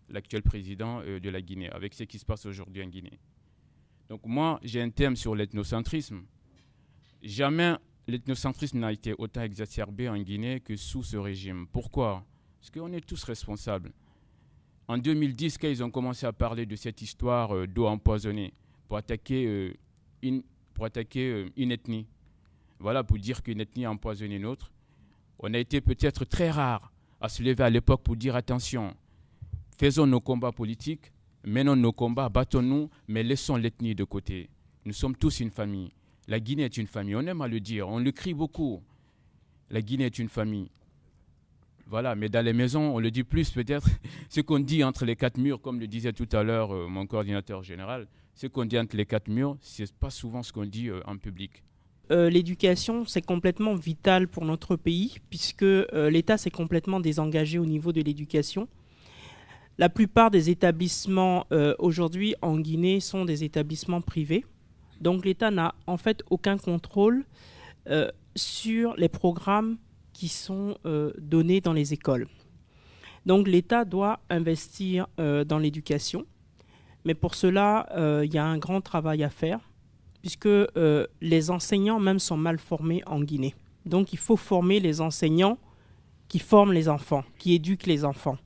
Speaker 5: l'actuel président de la Guinée, avec ce qui se passe aujourd'hui en Guinée. Donc moi, j'ai un thème sur l'ethnocentrisme. Jamais l'ethnocentrisme n'a été autant exacerbé en Guinée que sous ce régime. Pourquoi? Parce qu'on est tous responsables. En 2010, quand ils ont commencé à parler de cette histoire d'eau empoisonnée pour attaquer une ethnie, voilà, pour dire qu'une ethnie a empoisonné une autre, on a été peut-être très rares à se lever à l'époque pour dire attention, faisons nos combats politiques, menons nos combats, battons-nous, mais laissons l'ethnie de côté. Nous sommes tous une famille. La Guinée est une famille. On aime à le dire, on le crie beaucoup. La Guinée est une famille. Voilà, mais dans les maisons, on le dit plus peut-être. Ce qu'on dit entre les quatre murs, comme le disait tout à l'heure mon coordinateur général, ce qu'on dit entre les quatre murs, ce n'est pas souvent ce qu'on dit en public.
Speaker 2: L'éducation, c'est complètement vital pour notre pays, puisque l'État s'est complètement désengagé au niveau de l'éducation. La plupart des établissements aujourd'hui en Guinée sont des établissements privés. Donc l'État n'a en fait aucun contrôle sur les programmes qui sont donnés dans les écoles. Donc l'État doit investir dans l'éducation. Mais pour cela, il y a un grand travail à faire, puisque les enseignants même sont mal formés en Guinée. Donc il faut former les enseignants qui forment les enfants, qui éduquent les enfants.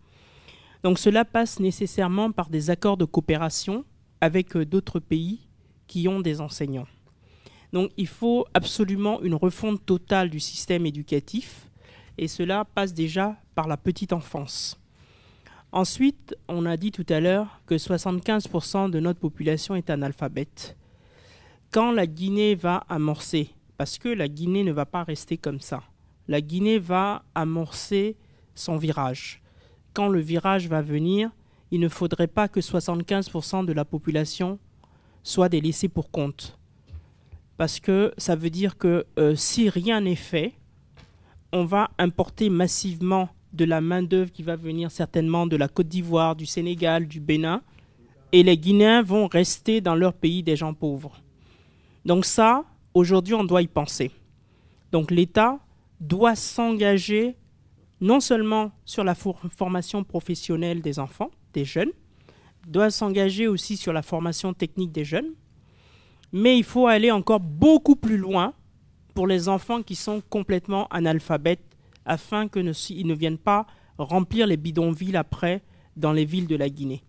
Speaker 2: Donc cela passe nécessairement par des accords de coopération avec d'autres pays qui ont des enseignants. Donc il faut absolument une refonte totale du système éducatif et cela passe déjà par la petite enfance. Ensuite, on a dit tout à l'heure que 75% de notre population est analphabète. Quand la Guinée va amorcer, parce que la Guinée ne va pas rester comme ça, la Guinée va amorcer son virage. Quand le virage va venir, il ne faudrait pas que 75% de la population soit des laissés pour compte. Parce que ça veut dire que si rien n'est fait, on va importer massivement de la main-d'œuvre qui va venir certainement de la Côte d'Ivoire, du Sénégal, du Bénin, et les Guinéens vont rester dans leur pays des gens pauvres. Donc ça, aujourd'hui, on doit y penser. Donc l'État doit s'engager non seulement sur la formation professionnelle des enfants, des jeunes, doit s'engager aussi sur la formation technique des jeunes, mais il faut aller encore beaucoup plus loin pour les enfants qui sont complètement analphabètes afin qu'ils ne viennent pas remplir les bidonvilles après dans les villes de la Guinée.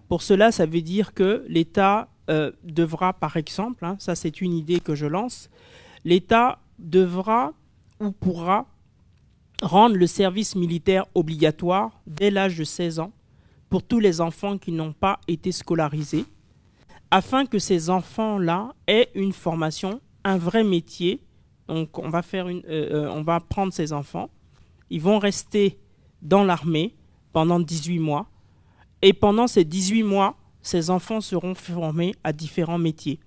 Speaker 2: Pour cela, ça veut dire que l'État devra, par exemple, ça c'est une idée que je lance, l'État devra ou pourra rendre le service militaire obligatoire dès l'âge de 16 ans pour tous les enfants qui n'ont pas été scolarisés, afin que ces enfants-là aient une formation, un vrai métier. Donc on va prendre ces enfants, ils vont rester dans l'armée pendant 18 mois, et pendant ces 18 mois, ces enfants seront formés à différents métiers,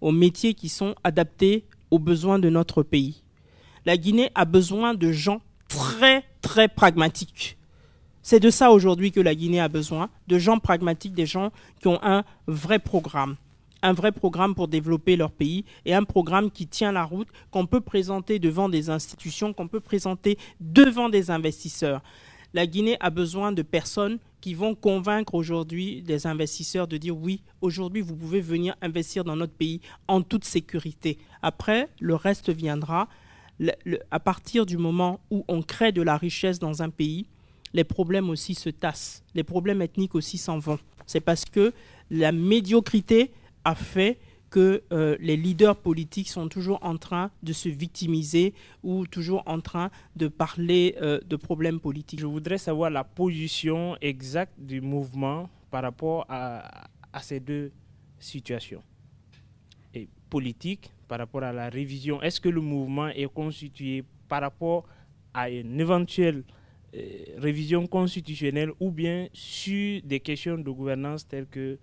Speaker 2: aux métiers qui sont adaptés aux besoins de notre pays. La Guinée a besoin de gens très, très pragmatiques. C'est de ça aujourd'hui que la Guinée a besoin, de gens pragmatiques, des gens qui ont un vrai programme, un vrai programme pour développer leur pays et un programme qui tient la route, qu'on peut présenter devant des institutions, qu'on peut présenter devant des investisseurs. La Guinée a besoin de personnes qui vont convaincre aujourd'hui des investisseurs de dire oui, aujourd'hui vous pouvez venir investir dans notre pays en toute sécurité. Après, le reste viendra. À partir du moment où on crée de la richesse dans un pays, les problèmes aussi se tassent, les problèmes ethniques aussi s'en vont. C'est parce que la médiocrité a fait que les leaders politiques sont toujours en train de se victimiser ou toujours en train de parler de problèmes politiques.
Speaker 6: Je voudrais savoir la position exacte du mouvement par rapport à ces deux situations. Et politique, par rapport à la révision, est-ce que le mouvement est constitué par rapport à une éventuelle révision constitutionnelle ou bien sur des questions de gouvernance telles que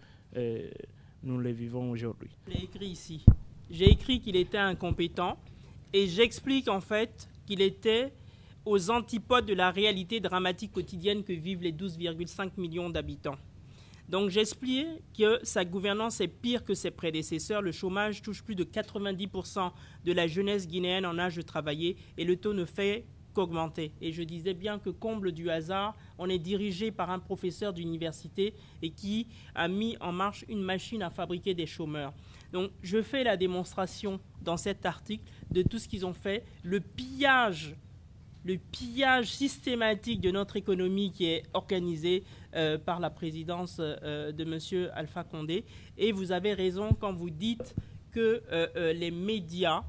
Speaker 6: nous les vivons aujourd'hui?
Speaker 2: J'ai écrit ici. J'ai écrit qu'il était incompétent et j'explique en fait qu'il était aux antipodes de la réalité dramatique quotidienne que vivent les 12,5 millions d'habitants. Donc j'explique que sa gouvernance est pire que ses prédécesseurs. Le chômage touche plus de 90% de la jeunesse guinéenne en âge de travailler et le taux ne fait qu'augmenter. Et je disais bien que comble du hasard, on est dirigé par un professeur d'université et qui a mis en marche une machine à fabriquer des chômeurs. Donc je fais la démonstration dans cet article de tout ce qu'ils ont fait, le pillage systématique de notre économie qui est organisé par la présidence de M. Alpha Condé. Et vous avez raison quand vous dites que les médias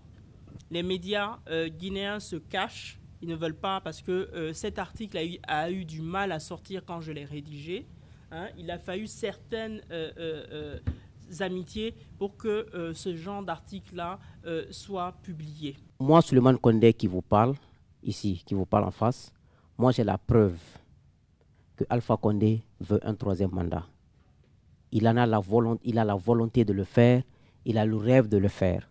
Speaker 2: guinéens se cachent. Ils ne veulent pas parce que cet article a eu du mal à sortir quand je l'ai rédigé. Hein. Il a fallu certaines amitiés pour que ce genre d'article-là soit publié.
Speaker 1: Moi, Souleymane Condé qui vous parle, ici, qui vous parle en face, moi j'ai la preuve que Alpha Condé veut un troisième mandat. Il a la volonté de le faire, il a le rêve de le faire.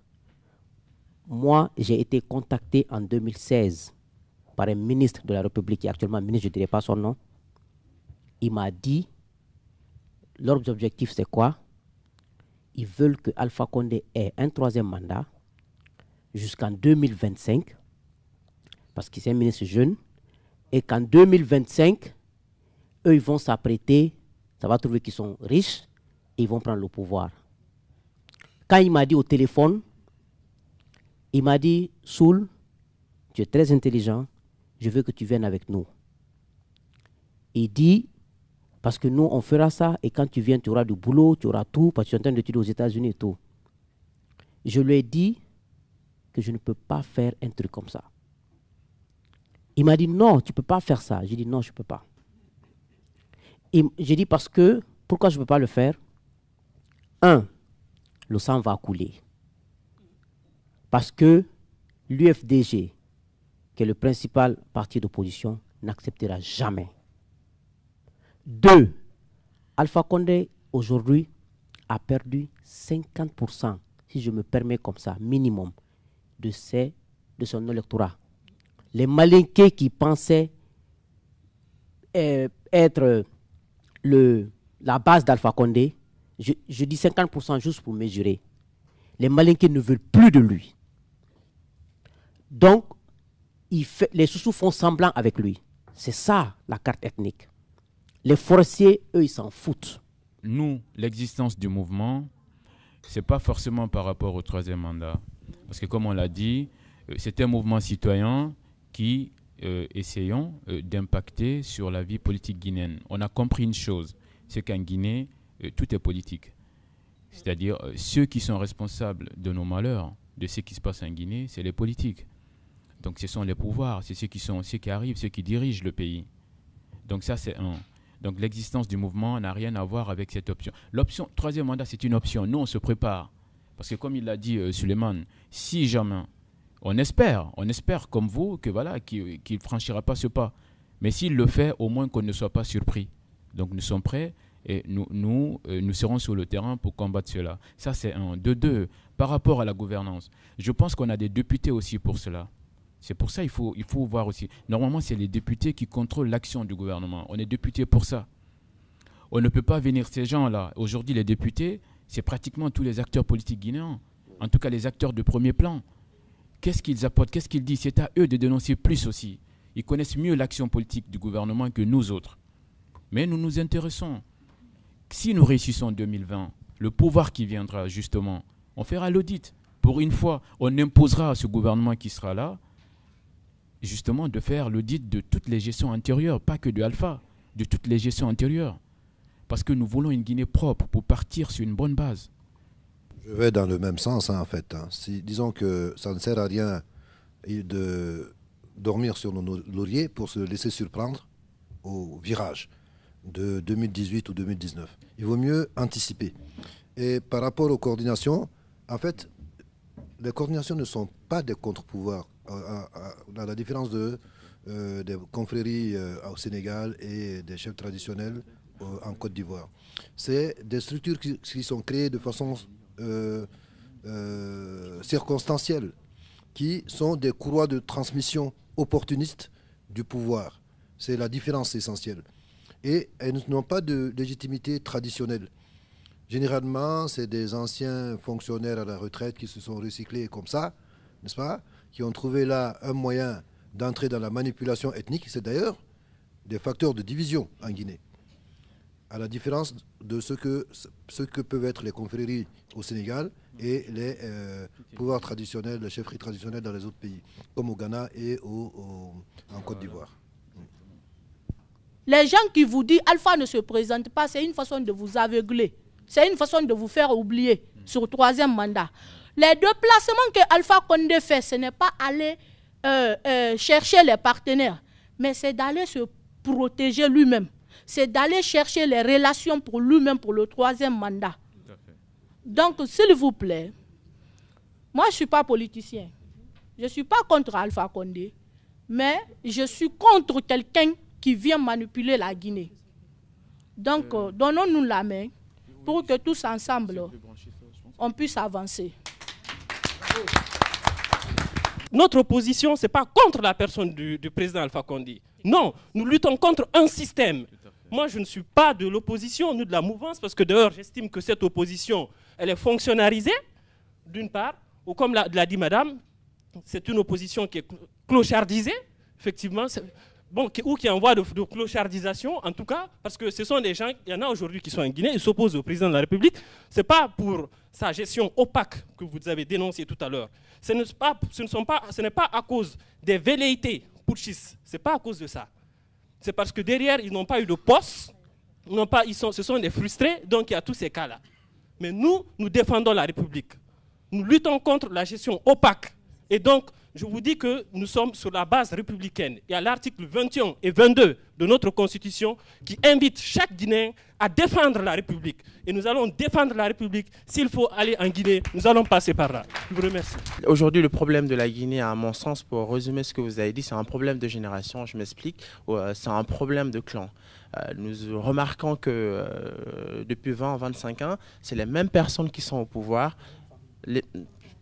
Speaker 1: Moi, j'ai été contacté en 2016 par un ministre de la République, qui est actuellement ministre, je ne dirai pas son nom. Il m'a dit, leur objectif c'est quoi? Ils veulent que Alpha Condé ait un troisième mandat jusqu'en 2025, parce qu'il est un ministre jeune, et qu'en 2025, eux, ils vont s'apprêter, ça va trouver qu'ils sont riches, et ils vont prendre le pouvoir. Quand il m'a dit au téléphone, il m'a dit, Soul, tu es très intelligent, je veux que tu viennes avec nous. Il dit, parce que nous, on fera ça, et quand tu viens, tu auras du boulot, tu auras tout, parce que tu es en train d'étudier aux États-Unis et tout. Je lui ai dit que je ne peux pas faire un truc comme ça. Il m'a dit, non, tu ne peux pas faire ça. J'ai dit, non, je ne peux pas. J'ai dit, parce que, pourquoi je ne peux pas le faire? Un, le sang va couler. Parce que l'UFDG, qui est le principal parti d'opposition, n'acceptera jamais. Deux, Alpha Condé, aujourd'hui, a perdu 50%, si je me permets comme ça, minimum, de son électorat. Les Malinqués qui pensaient être la base d'Alpha Condé, je dis 50% juste pour mesurer. Les Malinqués ne veulent plus de lui. Donc, les Soussous font semblant avec lui. C'est ça, la carte ethnique. Les forestiers, eux, ils s'en foutent.
Speaker 5: Nous, l'existence du mouvement, ce n'est pas forcément par rapport au troisième mandat. Parce que comme on l'a dit, c'est un mouvement citoyen qui essayons d'impacter sur la vie politique guinéenne. On a compris une chose, c'est qu'en Guinée, tout est politique. C'est-à-dire, ceux qui sont responsables de nos malheurs, de ce qui se passe en Guinée, c'est les politiques. Donc ce sont les pouvoirs, c'est ceux qui arrivent, ceux qui dirigent le pays. Donc ça, c'est un. Donc l'existence du mouvement n'a rien à voir avec cette option. L'option, troisième mandat, c'est une option. Nous, on se prépare. Parce que comme il l'a dit Souleymane, si jamais, on espère comme vous que voilà, qu'il ne franchira pas ce pas. Mais s'il le fait, au moins qu'on ne soit pas surpris. Donc nous sommes prêts et nous serons sur le terrain pour combattre cela. Ça, c'est un. De deux, par rapport à la gouvernance, je pense qu'on a des députés aussi pour cela. C'est pour ça qu'il faut voir aussi. Normalement, c'est les députés qui contrôlent l'action du gouvernement. On est députés pour ça. On ne peut pas venir ces gens-là. Aujourd'hui, les députés, c'est pratiquement tous les acteurs politiques guinéens, en tout cas les acteurs de premier plan. Qu'est-ce qu'ils apportent, qu'est-ce qu'ils disent? C'est à eux de dénoncer plus aussi. Ils connaissent mieux l'action politique du gouvernement que nous autres. Mais nous nous intéressons. Si nous réussissons en 2020, le pouvoir qui viendra justement, on fera l'audit. Pour une fois, on imposera à ce gouvernement qui sera là, justement de faire l'audit de toutes les gestions antérieures, pas que de Alpha, de toutes les gestions antérieures. Parce que nous voulons une Guinée propre pour partir sur une bonne base.
Speaker 3: Je vais dans le même sens, en fait. Si, disons que ça ne sert à rien de dormir sur nos lauriers pour se laisser surprendre au virage de 2018 ou 2019. Il vaut mieux anticiper. Et par rapport aux coordinations, en fait, les coordinations ne sont pas des contre-pouvoirs, à la différence des confréries au Sénégal et des chefs traditionnels en Côte d'Ivoire. C'est des structures qui sont créées de façon circonstancielles, qui sont des courroies de transmission opportunistes du pouvoir. C'est la différence essentielle. Et elles n'ont pas de légitimité traditionnelle. Généralement, c'est des anciens fonctionnaires à la retraite qui se sont recyclés comme ça, n'est-ce pas, qui ont trouvé là un moyen d'entrer dans la manipulation ethnique. C'est d'ailleurs des facteurs de division en Guinée, à la différence de ce que peuvent être les confréries au Sénégal et les pouvoirs traditionnels, les chefferies traditionnelles dans les autres pays, comme au Ghana et en Côte d'Ivoire.
Speaker 7: Les gens qui vous disent Alpha ne se présente pas, c'est une façon de vous aveugler. C'est une façon de vous faire oublier sur le troisième mandat. Les déplacements que Alpha Condé fait, ce n'est pas aller chercher les partenaires, mais c'est d'aller se protéger lui-même. C'est d'aller chercher les relations pour lui-même pour le troisième mandat. Donc, s'il vous plaît, moi, je ne suis pas politicien. Je ne suis pas contre Alpha Condé, mais je suis contre quelqu'un qui vient manipuler la Guinée. Donc, donnons-nous la main pour que tous ensemble, on puisse avancer.
Speaker 8: Notre opposition, ce n'est pas contre la personne du président Alpha Condé. Non, nous luttons contre un système. Moi, je ne suis pas de l'opposition, ni de la mouvance, parce que d'ailleurs, j'estime que cette opposition, elle est fonctionnalisée, d'une part, ou comme l'a dit madame, c'est une opposition qui est clochardisée, effectivement, bon, ou qui est en voie de clochardisation, en tout cas, parce que ce sont des gens, il y en a aujourd'hui qui sont en Guinée, ils s'opposent au président de la République. Ce n'est pas pour sa gestion opaque que vous avez dénoncée tout à l'heure. Ce n'est pas à cause des velléités putschistes, ce n'est pas à cause de ça. C'est parce que derrière, ils n'ont pas eu de poste, ce sont des frustrés, donc il y a tous ces cas-là. Mais nous, nous défendons la République. Nous luttons contre la gestion opaque. Et donc, je vous dis que nous sommes sur la base républicaine. Il y a l'article 21 et 22 de notre Constitution qui invite chaque Guinéen à défendre la République. Et nous allons défendre la République. S'il faut aller en Guinée, nous allons passer par là. Je vous remercie.
Speaker 9: Aujourd'hui, le problème de la Guinée, à mon sens, pour résumer ce que vous avez dit, c'est un problème de génération. Je m'explique. C'est un problème de clan. Nous remarquons que depuis 20 à 25 ans, c'est les mêmes personnes qui sont au pouvoir.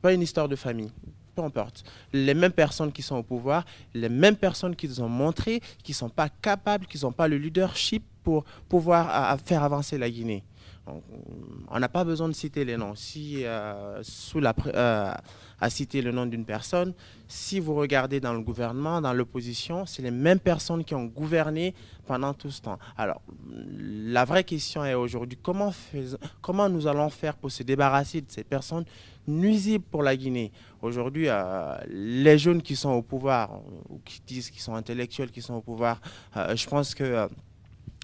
Speaker 9: Pas une histoire de famille. Peu importe. Les mêmes personnes qui sont au pouvoir, les mêmes personnes qui nous ont montré qu'ils ne sont pas capables, qu'ils n'ont pas le leadership pour pouvoir faire avancer la Guinée. On n'a pas besoin de citer les noms. Si à citer le nom d'une personne, si vous regardez dans le gouvernement, dans l'opposition, c'est les mêmes personnes qui ont gouverné pendant tout ce temps. Alors, la vraie question est aujourd'hui, comment nous allons faire pour se débarrasser de ces personnes nuisibles pour la Guinée? Aujourd'hui, les jeunes qui sont au pouvoir, ou qui disent qu'ils sont intellectuels, qui sont au pouvoir, je pense que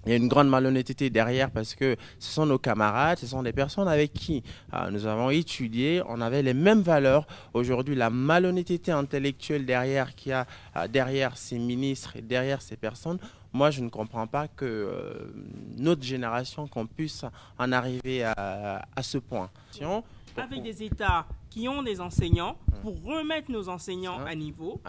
Speaker 9: il y a une grande malhonnêteté derrière parce que ce sont nos camarades, ce sont des personnes avec qui nous avons étudié, on avait les mêmes valeurs. Aujourd'hui, la malhonnêteté intellectuelle derrière qu'il y a derrière ces ministres et derrière ces personnes, moi je ne comprends pas que notre génération qu'on puisse en arriver à ce point.
Speaker 2: Avec des États qui ont des enseignants pour remettre nos enseignants à niveau.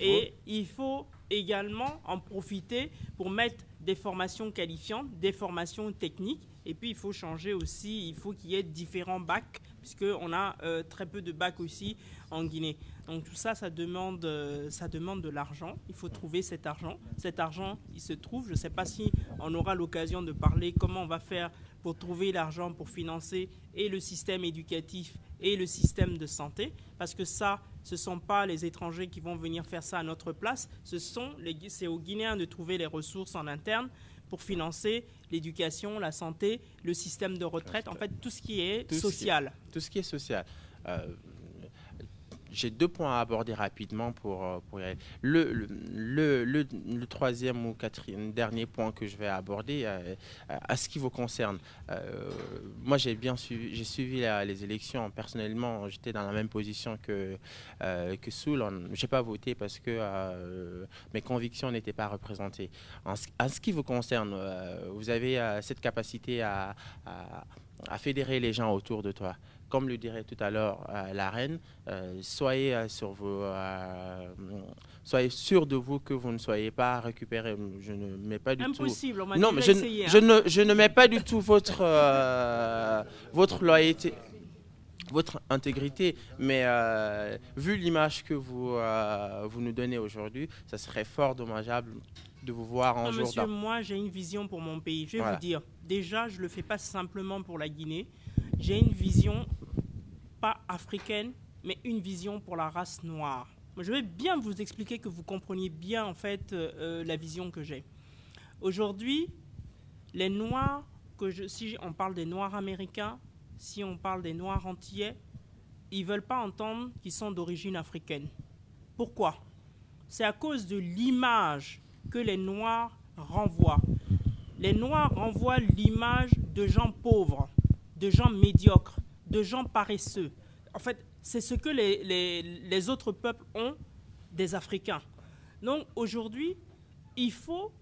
Speaker 2: Et il faut également en profiter pour mettre des formations qualifiantes, des formations techniques. Et puis, il faut changer aussi, il faut qu'il y ait différents bacs, puisqu'on a très peu de bacs aussi en Guinée. Donc, tout ça, ça demande de l'argent. Il faut trouver cet argent. Cet argent, il se trouve, je ne sais pas si on aura l'occasion de parler comment on va faire pour trouver l'argent pour financer et le système éducatif et le système de santé, parce que ça, ce ne sont pas les étrangers qui vont venir faire ça à notre place, c'est aux Guinéens de trouver les ressources en interne pour financer l'éducation, la santé, le système de retraite, en fait tout ce qui est social.
Speaker 9: Tout ce qui est social. J'ai 2 points à aborder rapidement pour y aller. Le troisième ou quatrième dernier point que je vais aborder, à ce qui vous concerne. Moi, j'ai suivi les élections. Personnellement, j'étais dans la même position que Soul. Je n'ai pas voté parce que mes convictions n'étaient pas représentées. En ce qui vous concerne, vous avez cette capacité à fédérer les gens autour de toi. Comme le dirait tout à l'heure la reine, soyez sûr de vous que vous ne soyez pas récupéré. Je ne mets pas du
Speaker 2: Impossible,
Speaker 9: tout.
Speaker 2: On m'a
Speaker 9: non,
Speaker 2: déjà
Speaker 9: mais
Speaker 2: essayé,
Speaker 9: je ne mets pas du tout votre loyauté, votre intégrité, mais vu l'image que vous nous donnez aujourd'hui, ça serait fort dommageable de vous voir en jour.
Speaker 2: Monsieur, moi j'ai une vision pour mon pays. Je vais vous dire, déjà je ne le fais pas simplement pour la Guinée. J'ai une vision, pas africaine, mais une vision pour la race noire. Je vais bien vous expliquer que vous compreniez bien en fait la vision que j'ai. Aujourd'hui, les Noirs, si on parle des Noirs américains, si on parle des Noirs antillais, ils ne veulent pas entendre qu'ils sont d'origine africaine. Pourquoi? C'est à cause de l'image que les Noirs renvoient. Les Noirs renvoient l'image de gens pauvres, de gens médiocres, de gens paresseux. En fait, c'est ce que les autres peuples ont des Africains. Donc aujourd'hui, il faut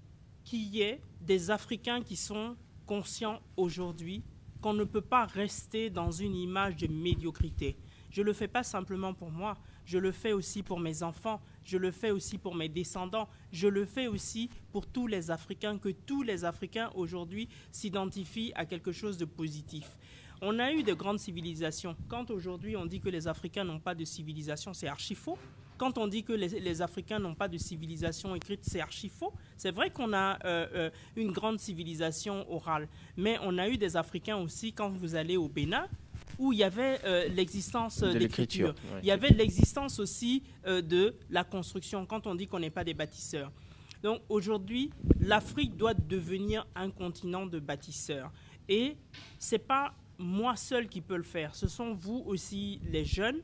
Speaker 2: qu'il y ait des Africains qui sont conscients aujourd'hui qu'on ne peut pas rester dans une image de médiocrité. Je ne le fais pas simplement pour moi, je le fais aussi pour mes enfants, je le fais aussi pour mes descendants, je le fais aussi pour tous les Africains, que tous les Africains aujourd'hui s'identifient à quelque chose de positif. On a eu de grandes civilisations. Quand aujourd'hui on dit que les Africains n'ont pas de civilisation, c'est archi faux. Quand on dit que les Africains n'ont pas de civilisation écrite, c'est archi faux. C'est vrai qu'on a une grande civilisation orale, mais on a eu des Africains aussi, quand vous allez au Bénin, où il y avait l'existence de l'écriture. Ouais. Il y avait l'existence aussi de la construction, quand on dit qu'on n'est pas des bâtisseurs. Donc aujourd'hui, l'Afrique doit devenir un continent de bâtisseurs. Et ce n'est pas moi seul qui peux le faire, ce sont vous aussi, les jeunes,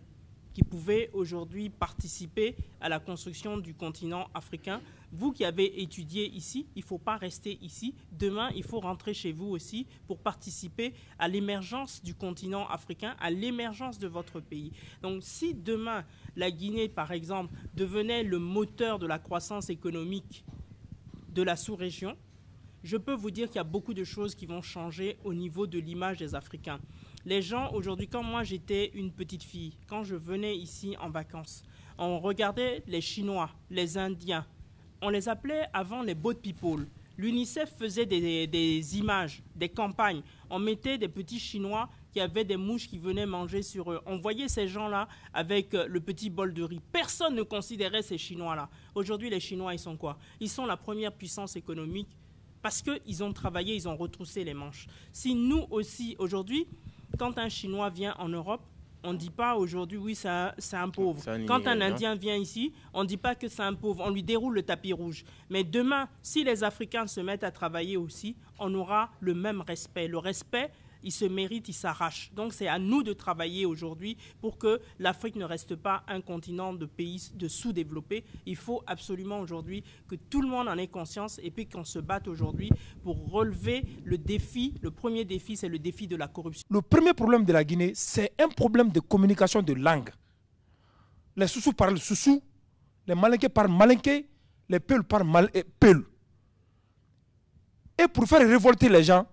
Speaker 2: qui pouvez aujourd'hui participer à la construction du continent africain. Vous qui avez étudié ici, il ne faut pas rester ici. Demain, il faut rentrer chez vous aussi pour participer à l'émergence du continent africain, à l'émergence de votre pays. Donc si demain, la Guinée, par exemple, devenait le moteur de la croissance économique de la sous-région, je peux vous dire qu'il y a beaucoup de choses qui vont changer au niveau de l'image des Africains. Les gens, aujourd'hui, quand moi j'étais une petite fille, quand je venais ici en vacances, on regardait les Chinois, les Indiens, on les appelait avant les boat people. L'UNICEF faisait des images, des campagnes. On mettait des petits Chinois qui avaient des mouches qui venaient manger sur eux. On voyait ces gens-là avec le petit bol de riz. Personne ne considérait ces Chinois-là. Aujourd'hui, les Chinois, ils sont quoi? Ils sont la première puissance économique parce qu'ils ont travaillé, ils ont retroussé les manches. Si nous aussi, aujourd'hui, quand un Chinois vient en Europe, on ne dit pas aujourd'hui, oui, c'est un pauvre. Quand un Indien vient ici, on ne dit pas que c'est un pauvre. On lui déroule le tapis rouge. Mais demain, si les Africains se mettent à travailler aussi, on aura le même respect. Le respect, il se mérite, il s'arrache. Donc c'est à nous de travailler aujourd'hui pour que l'Afrique ne reste pas un continent de pays de sous-développés. Il faut absolument aujourd'hui que tout le monde en ait conscience et puis qu'on se batte aujourd'hui pour relever le défi. Le premier défi, c'est le défi de la corruption.
Speaker 10: Le premier problème de la Guinée, c'est un problème de communication de langue. Les Soussous parlent Soussou, les Malinké parlent Malinké, les Peuls parlent Peul. Et pour faire révolter les gens,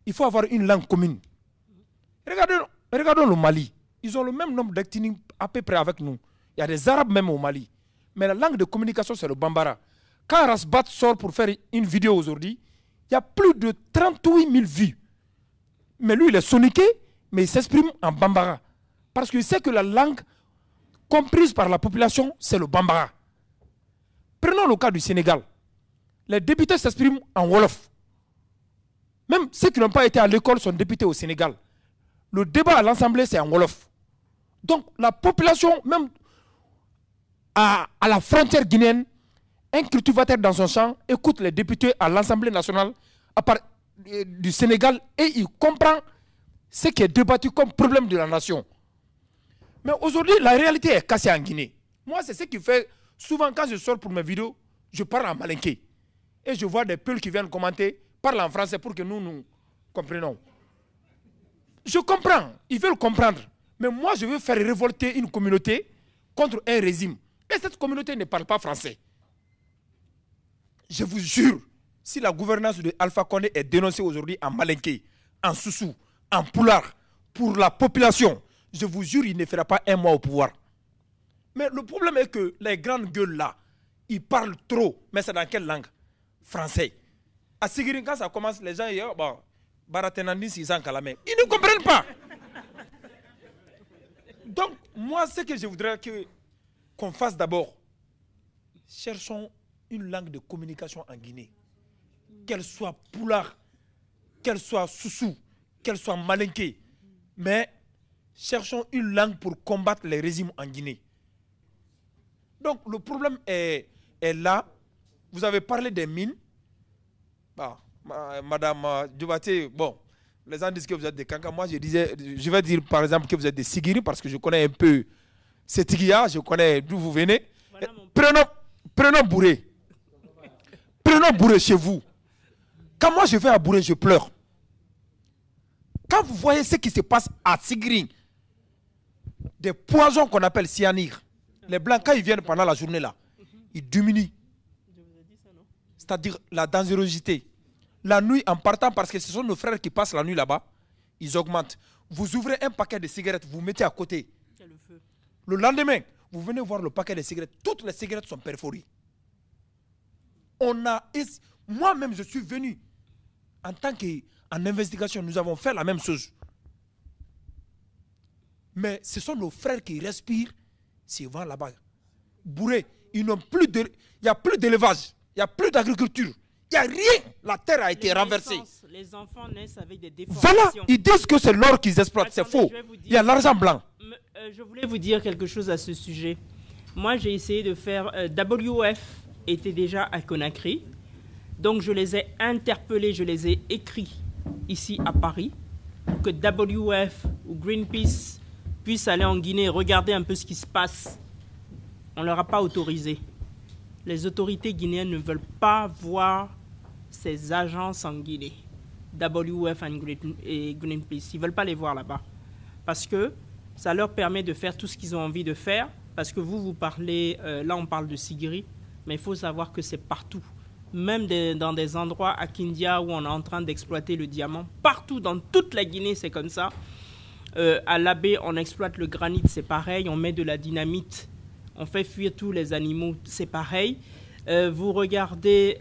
Speaker 10: il faut avoir une langue commune. Regardons le Mali. Ils ont le même nombre d'ethnies à peu près avec nous. Il y a des Arabes même au Mali. Mais la langue de communication, c'est le Bambara. Quand Rasbat sort pour faire une vidéo aujourd'hui, il y a plus de 38 000 vues. Mais lui, il est soniqué, mais il s'exprime en Bambara. Parce qu'il sait que la langue comprise par la population, c'est le Bambara. Prenons le cas du Sénégal. Les députés s'expriment en Wolof. ceux qui n'ont pas été à l'école sont députés au Sénégal. Le débat à l'Assemblée, c'est en Wolof. Donc, la population, même à la frontière guinéenne, un cultivateur dans son champ écoute les députés à l'Assemblée nationale du Sénégal et il comprend ce qui est débattu comme problème de la nation. Mais aujourd'hui, la réalité est cassée en Guinée. Moi, c'est ce qui fait, souvent quand je sors pour mes vidéos, je parle en malinké. Et je vois des peuls qui viennent commenter, parlent en français pour que nous comprenions. Je comprends, ils veulent comprendre. Mais moi, je veux faire révolter une communauté contre un régime. Et cette communauté ne parle pas français. Je vous jure, si la gouvernance de Alpha Condé est dénoncée aujourd'hui en malinké, en soussou, en poulard, pour la population, je vous jure, il ne fera pas un mois au pouvoir. Mais le problème est que les grandes gueules là, ils parlent trop. Mais c'est dans quelle langue? Français. À Sigirin, quand ça commence, les gens, ils ne comprennent pas. Donc, moi, ce que je voudrais qu'on fasse d'abord, cherchons une langue de communication en Guinée. Qu'elle soit poulard, qu'elle soit soussou, qu'elle soit malinké. Mais cherchons une langue pour combattre les régimes en Guinée. Donc, le problème est là. Vous avez parlé des mines. Madame Diobaté, bon, les gens disent que vous êtes des Kanka. Moi, je vais dire par exemple que vous êtes des Sigiri parce que je connais un peu ces Tigia, je connais d'où vous venez. Voilà prenons Bouré. Prenons Bouré chez vous. Quand moi je vais à Bouré, je pleure. Quand vous voyez ce qui se passe à Sigiri, des poisons qu'on appelle cyanure, les blancs, quand ils viennent pendant la journée là, ils diminuent. C'est-à-dire la dangerosité. La nuit, en partant, parce que ce sont nos frères qui passent la nuit là-bas, ils augmentent. Vous ouvrez un paquet de cigarettes, vous mettez à côté. Le lendemain, vous venez voir le paquet de cigarettes, toutes les cigarettes sont perforées. Moi-même, je suis venu en tant qu'en investigation, nous avons fait la même chose. Mais ce sont nos frères qui respirent ces vents là-bas. Bourré, ils n'ont plus de, il n'y a plus d'élevage, il n'y a plus d'agriculture. Il n'y a rien. La terre a été renversée.
Speaker 2: Les enfants naissent avec des déformations.
Speaker 10: Voilà, ils disent que c'est l'or qu'ils exploitent. C'est faux. Il y a l'argent blanc.
Speaker 2: Je voulais vous dire quelque chose à ce sujet. Moi, j'ai essayé de faire... WF était déjà à Conakry. Donc, je les ai interpellés, je les ai écrits ici à Paris pour que WF ou Greenpeace puissent aller en Guinée et regarder un peu ce qui se passe. On ne leur a pas autorisé. Les autorités guinéennes ne veulent pas voir ces agences en Guinée, WF et Greenpeace. Ils ne veulent pas les voir là-bas. Parce que ça leur permet de faire tout ce qu'ils ont envie de faire. Parce que vous parlez, là on parle de Sigiri, mais il faut savoir que c'est partout. Même dans des endroits à Kindia où on est en train d'exploiter le diamant. Partout, dans toute la Guinée, c'est comme ça. À l'Abbé, on exploite le granit, c'est pareil. On met de la dynamite. On fait fuir tous les animaux, c'est pareil. Vous regardez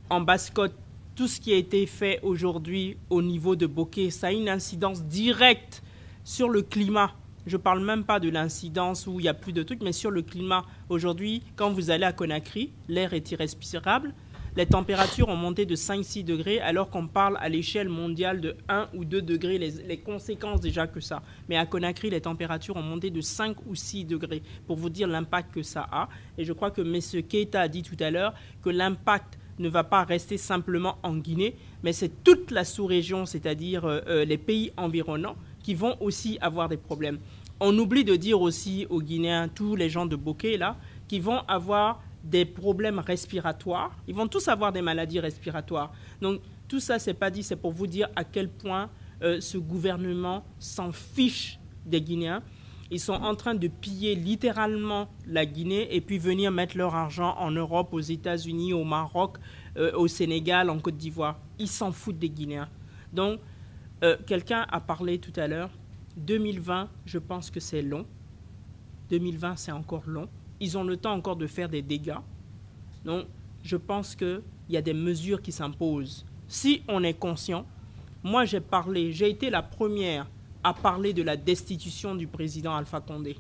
Speaker 2: en Basse-Côte, tout ce qui a été fait aujourd'hui au niveau de Bokeh, ça a une incidence directe sur le climat. Je ne parle même pas de l'incidence où il n'y a plus de trucs, mais sur le climat. Aujourd'hui, quand vous allez à Conakry, l'air est irrespirable. Les températures ont monté de 5-6 degrés, alors qu'on parle à l'échelle mondiale de 1 ou 2 degrés, les conséquences déjà que ça. Mais à Conakry, les températures ont monté de 5 ou 6 degrés, pour vous dire l'impact que ça a. Et je crois que M. Keïta a dit tout à l'heure que l'impact ne va pas rester simplement en Guinée, mais c'est toute la sous-région, c'est-à-dire les pays environnants, qui vont aussi avoir des problèmes. On oublie de dire aussi aux Guinéens, tous les gens de Bokeh, là, qui vont avoir des problèmes respiratoires. Ils vont tous avoir des maladies respiratoires. Donc, tout ça, c'est pas dit, c'est pour vous dire à quel point ce gouvernement s'en fiche des Guinéens. Ils sont en train de piller littéralement la Guinée et puis venir mettre leur argent en Europe, aux États-Unis, au Maroc, au Sénégal, en Côte d'Ivoire. Ils s'en foutent des Guinéens. Donc, quelqu'un a parlé tout à l'heure. 2020, je pense que c'est long. 2020, c'est encore long. Ils ont le temps encore de faire des dégâts. Donc, je pense qu'il y a des mesures qui s'imposent. Si on est conscient, moi j'ai été la première à parler de la destitution du président Alpha Condé.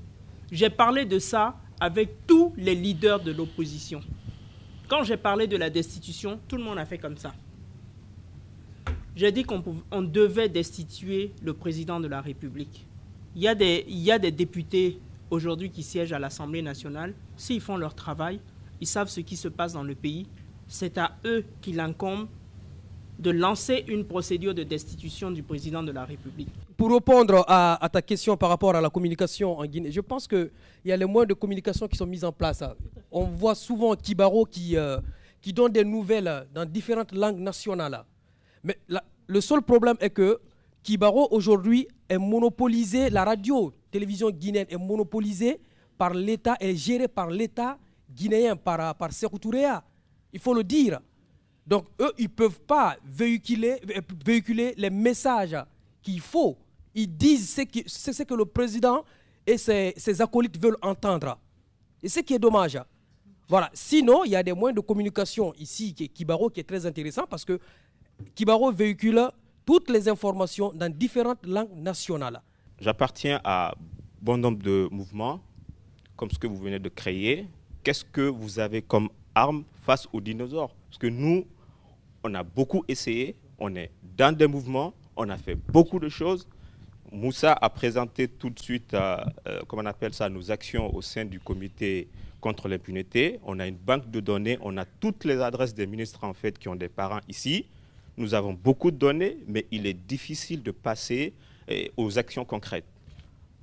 Speaker 2: J'ai parlé de ça avec tous les leaders de l'opposition. Quand j'ai parlé de la destitution, tout le monde a fait comme ça. J'ai dit qu'on devait destituer le président de la République. Il y a des députés aujourd'hui qui siègent à l'Assemblée nationale. S'ils font leur travail, ils savent ce qui se passe dans le pays. C'est à eux qu'il incombe de lancer une procédure de destitution du président de la République.
Speaker 4: Pour répondre à ta question par rapport à la communication en Guinée, je pense qu'il y a les moyens de communication qui sont mis en place. On voit souvent Kibaro qui donne des nouvelles dans différentes langues nationales. Mais le seul problème est que Kibaro aujourd'hui est monopolisé, la radio, télévision guinéenne est monopolisée par l'État, est gérée par l'État guinéen, par Sékou Touréa. Il faut le dire. Donc eux, ils ne peuvent pas véhiculer les messages qu'il faut. Ils disent ce que le président et ses acolytes veulent entendre. Et ce qui est dommage. Voilà. Sinon, il y a des moyens de communication ici, Kibaro, qui est très intéressant parce que Kibaro véhicule toutes les informations dans différentes langues nationales.
Speaker 11: J'appartiens à bon nombre de mouvements, comme ce que vous venez de créer. Qu'est-ce que vous avez comme arme face aux dinosaures? Parce que nous, on a beaucoup essayé, on est dans des mouvements, on a fait beaucoup de choses. Moussa a présenté tout de suite, comment on appelle ça, nos actions au sein du comité contre l'impunité. On a une banque de données, on a toutes les adresses des ministres en fait qui ont des parents ici. Nous avons beaucoup de données, mais il est difficile de passer aux actions concrètes.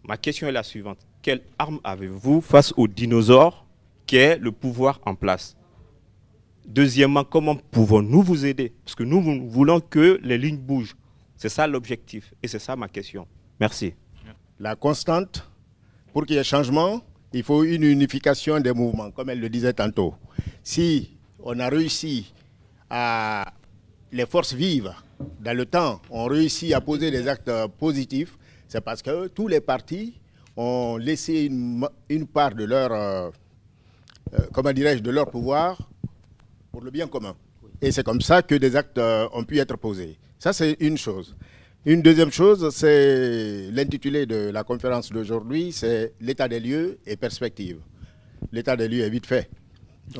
Speaker 11: Ma question est la suivante. Quelle arme avez-vous face aux dinosaures qui est le pouvoir en place? Deuxièmement, comment pouvons-nous vous aider? Parce que nous voulons que les lignes bougent. C'est ça l'objectif et c'est ça ma question. Merci.
Speaker 12: La constante, pour qu'il y ait changement, il faut une unification des mouvements, comme elle le disait tantôt. Si on a réussi à... Les forces vives, dans le temps, ont réussi à poser des actes positifs, c'est parce que tous les partis ont laissé une part de leur, comment dirais-je, de leur pouvoir pour le bien commun. Et c'est comme ça que des actes ont pu être posés. Ça, c'est une chose. Une deuxième chose, c'est l'intitulé de la conférence d'aujourd'hui, c'est l'état des lieux et perspectives. L'état des lieux est vite fait.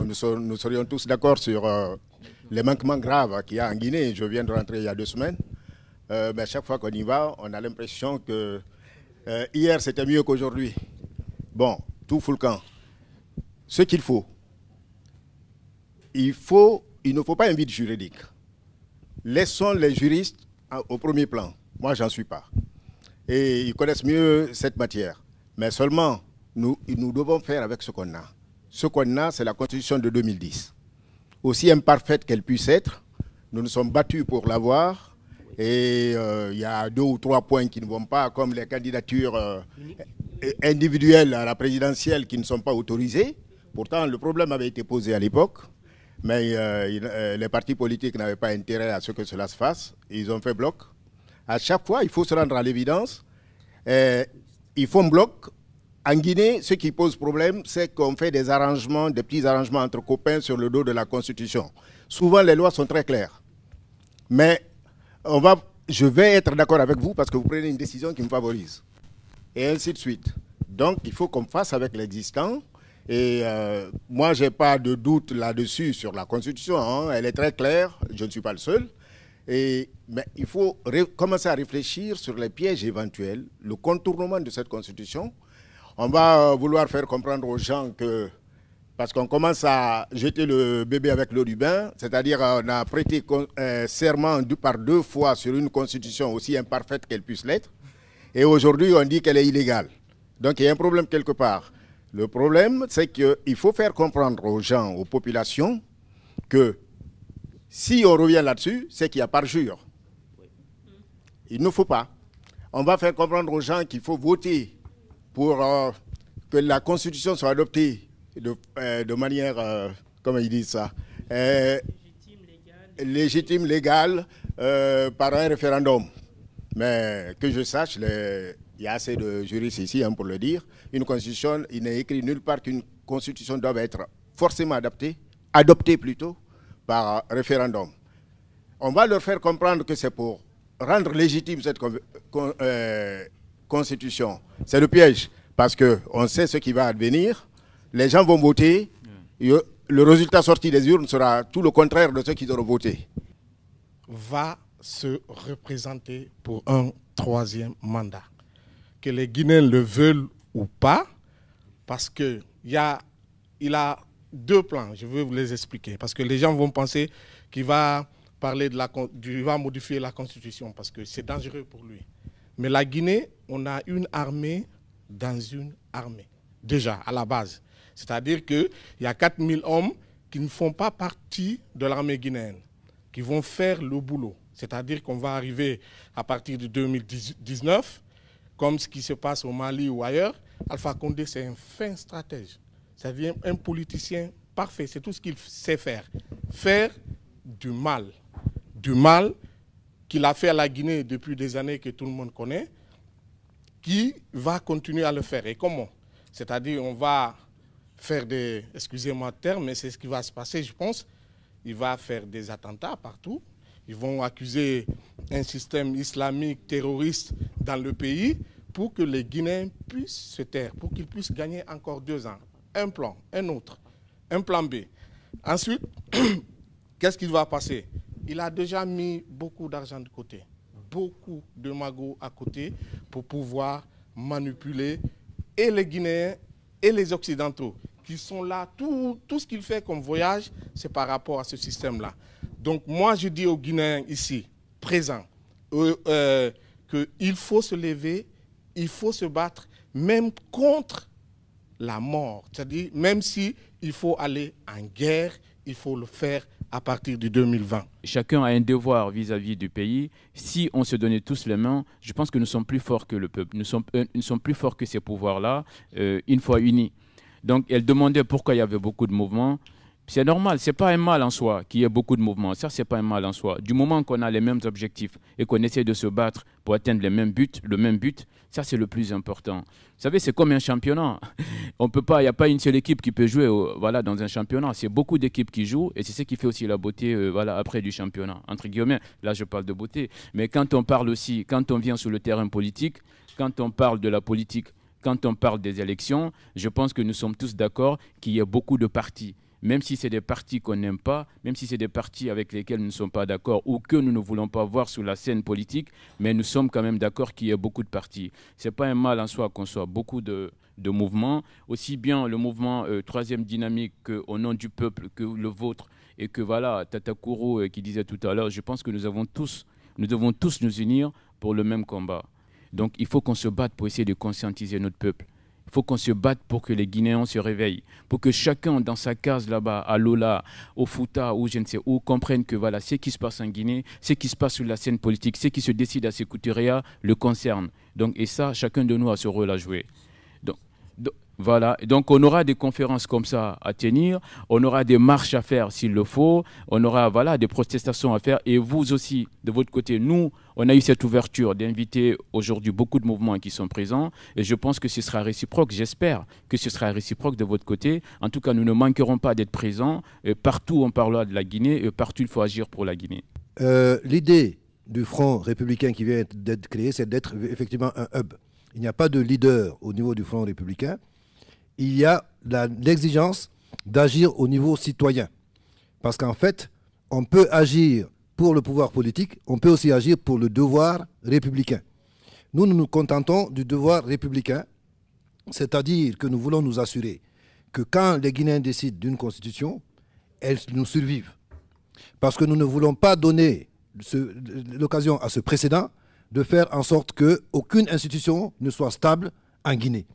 Speaker 12: Nous serions tous d'accord sur les manquements graves qu'il y a en Guinée. Je viens de rentrer il y a 2 semaines. Mais chaque fois qu'on y va, on a l'impression que hier c'était mieux qu'aujourd'hui. Bon, tout fout le camp. Ce qu'il faut, il ne faut pas un vide juridique. Laissons les juristes au premier plan. Moi, j'en suis pas. Et ils connaissent mieux cette matière. Mais seulement, nous devons faire avec ce qu'on a. Ce qu'on a, c'est la Constitution de 2010. Aussi imparfaite qu'elle puisse être, nous nous sommes battus pour l'avoir. Et il y a 2 ou 3 points qui ne vont pas, comme les candidatures individuelles à la présidentielle qui ne sont pas autorisées. Pourtant, le problème avait été posé à l'époque. Mais les partis politiques n'avaient pas intérêt à ce que cela se fasse. Ils ont fait bloc. À chaque fois, il faut se rendre à l'évidence. Ils font bloc. En Guinée, ce qui pose problème, c'est qu'on fait des arrangements, des petits arrangements entre copains sur le dos de la Constitution. Souvent, les lois sont très claires. Mais je vais être d'accord avec vous parce que vous prenez une décision qui me favorise. Et ainsi de suite. Donc, il faut qu'on fasse avec l'existant. Et moi, je n'ai pas de doute là-dessus sur la Constitution. Hein. Elle est très claire. Je ne suis pas le seul. Mais il faut commencer à réfléchir sur les pièges éventuels, le contournement de cette Constitution. On va vouloir faire comprendre aux gens que, parce qu'on commence à jeter le bébé avec l'eau du bain, c'est-à-dire on a prêté serment par 2 fois sur une constitution aussi imparfaite qu'elle puisse l'être, et aujourd'hui on dit qu'elle est illégale. Donc il y a un problème quelque part. Le problème, c'est qu'il faut faire comprendre aux gens, aux populations, que si on revient là-dessus, c'est qu'il y a parjure. Il ne faut pas. On va faire comprendre aux gens qu'il faut voter pour que la Constitution soit adoptée de manière, comment ils disent ça, légitime, légale, par un référendum. Mais que je sache, il y a assez de juristes ici pour le dire, une Constitution, il n'est écrit nulle part qu'une Constitution doit être forcément adoptée plutôt, par référendum. On va leur faire comprendre que c'est pour rendre légitime cette Constitution. C'est le piège, parce qu'on sait ce qui va advenir. Les gens vont voter, le résultat sorti des urnes sera tout le contraire de ce qu'ils auront voté.
Speaker 13: Va se représenter pour un troisième mandat. Que les Guinéens le veulent ou pas, parce qu'il a deux plans, je vais vous les expliquer, parce que les gens vont penser qu'il va parler va modifier la Constitution, parce que c'est dangereux pour lui. Mais la Guinée, on a une armée dans une armée, déjà, à la base. C'est-à-dire qu'il y a 4000 hommes qui ne font pas partie de l'armée guinéenne, qui vont faire le boulot. C'est-à-dire qu'on va arriver à partir de 2019, comme ce qui se passe au Mali ou ailleurs. Alpha Condé, c'est un fin stratège. Ça devient un politicien parfait. C'est tout ce qu'il sait faire. Faire du mal. Du mal qu'il a fait à la Guinée depuis des années que tout le monde connaît, qui va continuer à le faire. Et comment? C'est-à-dire on va faire des... Excusez-moi le terme, mais c'est ce qui va se passer, je pense. Il va faire des attentats partout. Ils vont accuser un système islamique terroriste dans le pays pour que les Guinéens puissent se taire, pour qu'ils puissent gagner encore 2 ans. Un plan, un autre, un plan B. Ensuite, qu'est-ce qui va passer? Il a déjà mis beaucoup d'argent de côté, beaucoup de magots à côté pour pouvoir manipuler et les Guinéens et les Occidentaux qui sont là. Tout ce qu'il fait comme voyage, c'est par rapport à ce système-là. Donc moi, je dis aux Guinéens ici, présents, qu'il faut se lever, il faut se battre, même contre la mort. C'est-à-dire, même si il faut aller en guerre, il faut le faire à partir de 2020.
Speaker 5: Chacun a un devoir vis-à-vis du pays. Si on se donnait tous les mains, je pense que nous sommes plus forts que le peuple. Nous sommes plus forts que ces pouvoirs-là, une fois unis. Donc, elle demandait pourquoi il y avait beaucoup de mouvements. C'est normal, ce n'est pas un mal en soi qu'il y ait beaucoup de mouvements. Ça, ce n'est pas un mal en soi. Du moment qu'on a les mêmes objectifs et qu'on essaie de se battre pour atteindre le même but, ça, c'est le plus important. Vous savez, c'est comme un championnat. Il n'y a pas une seule équipe qui peut jouer dans un championnat. C'est beaucoup d'équipes qui jouent et c'est ce qui fait aussi la beauté après du championnat. Entre guillemets, là, je parle de beauté. Mais quand on vient sur le terrain politique, quand on parle de la politique, quand on parle des élections, je pense que nous sommes tous d'accord qu'il y a beaucoup de partis. Même si c'est des partis qu'on n'aime pas, même si c'est des partis avec lesquels nous ne sommes pas d'accord ou que nous ne voulons pas voir sur la scène politique, mais nous sommes quand même d'accord qu'il y a beaucoup de partis. Ce n'est pas un mal en soi qu'on soit beaucoup de mouvements, aussi bien le mouvement troisième dynamique qu'au nom du peuple, que le vôtre, et que Tata Kourou qui disait tout à l'heure, je pense que nous devons tous nous unir pour le même combat. Donc il faut qu'on se batte pour essayer de conscientiser notre peuple. Il faut qu'on se batte pour que les Guinéens se réveillent, pour que chacun dans sa case là-bas, à Lola, au Fouta, ou je ne sais où, comprenne que ce qui se passe en Guinée, ce qui se passe sur la scène politique, ce qui se décide à Sékou-Touré le concerne. Et ça, chacun de nous a ce rôle à jouer. Donc on aura des conférences comme ça à tenir, on aura des marches à faire s'il le faut, on aura des protestations à faire. Et vous aussi, de votre côté, nous, on a eu cette ouverture d'inviter aujourd'hui beaucoup de mouvements qui sont présents. Et je pense que ce sera réciproque, j'espère que ce sera réciproque de votre côté. En tout cas, nous ne manquerons pas d'être présents. Et partout, on parlera de la Guinée et partout, il faut agir pour la Guinée.
Speaker 3: L'idée du Front républicain qui vient d'être créé, c'est d'être effectivement un hub. Il n'y a pas de leader au niveau du Front républicain. Il y a l'exigence d'agir au niveau citoyen. Parce qu'en fait, on peut agir pour le pouvoir politique, on peut aussi agir pour le devoir républicain. Nous nous contentons du devoir républicain, c'est-à-dire que nous voulons nous assurer que quand les Guinéens décident d'une constitution, elles nous survivent. Parce que nous ne voulons pas donner l'occasion à ce précédent de faire en sorte qu'aucune institution ne soit stable en Guinée.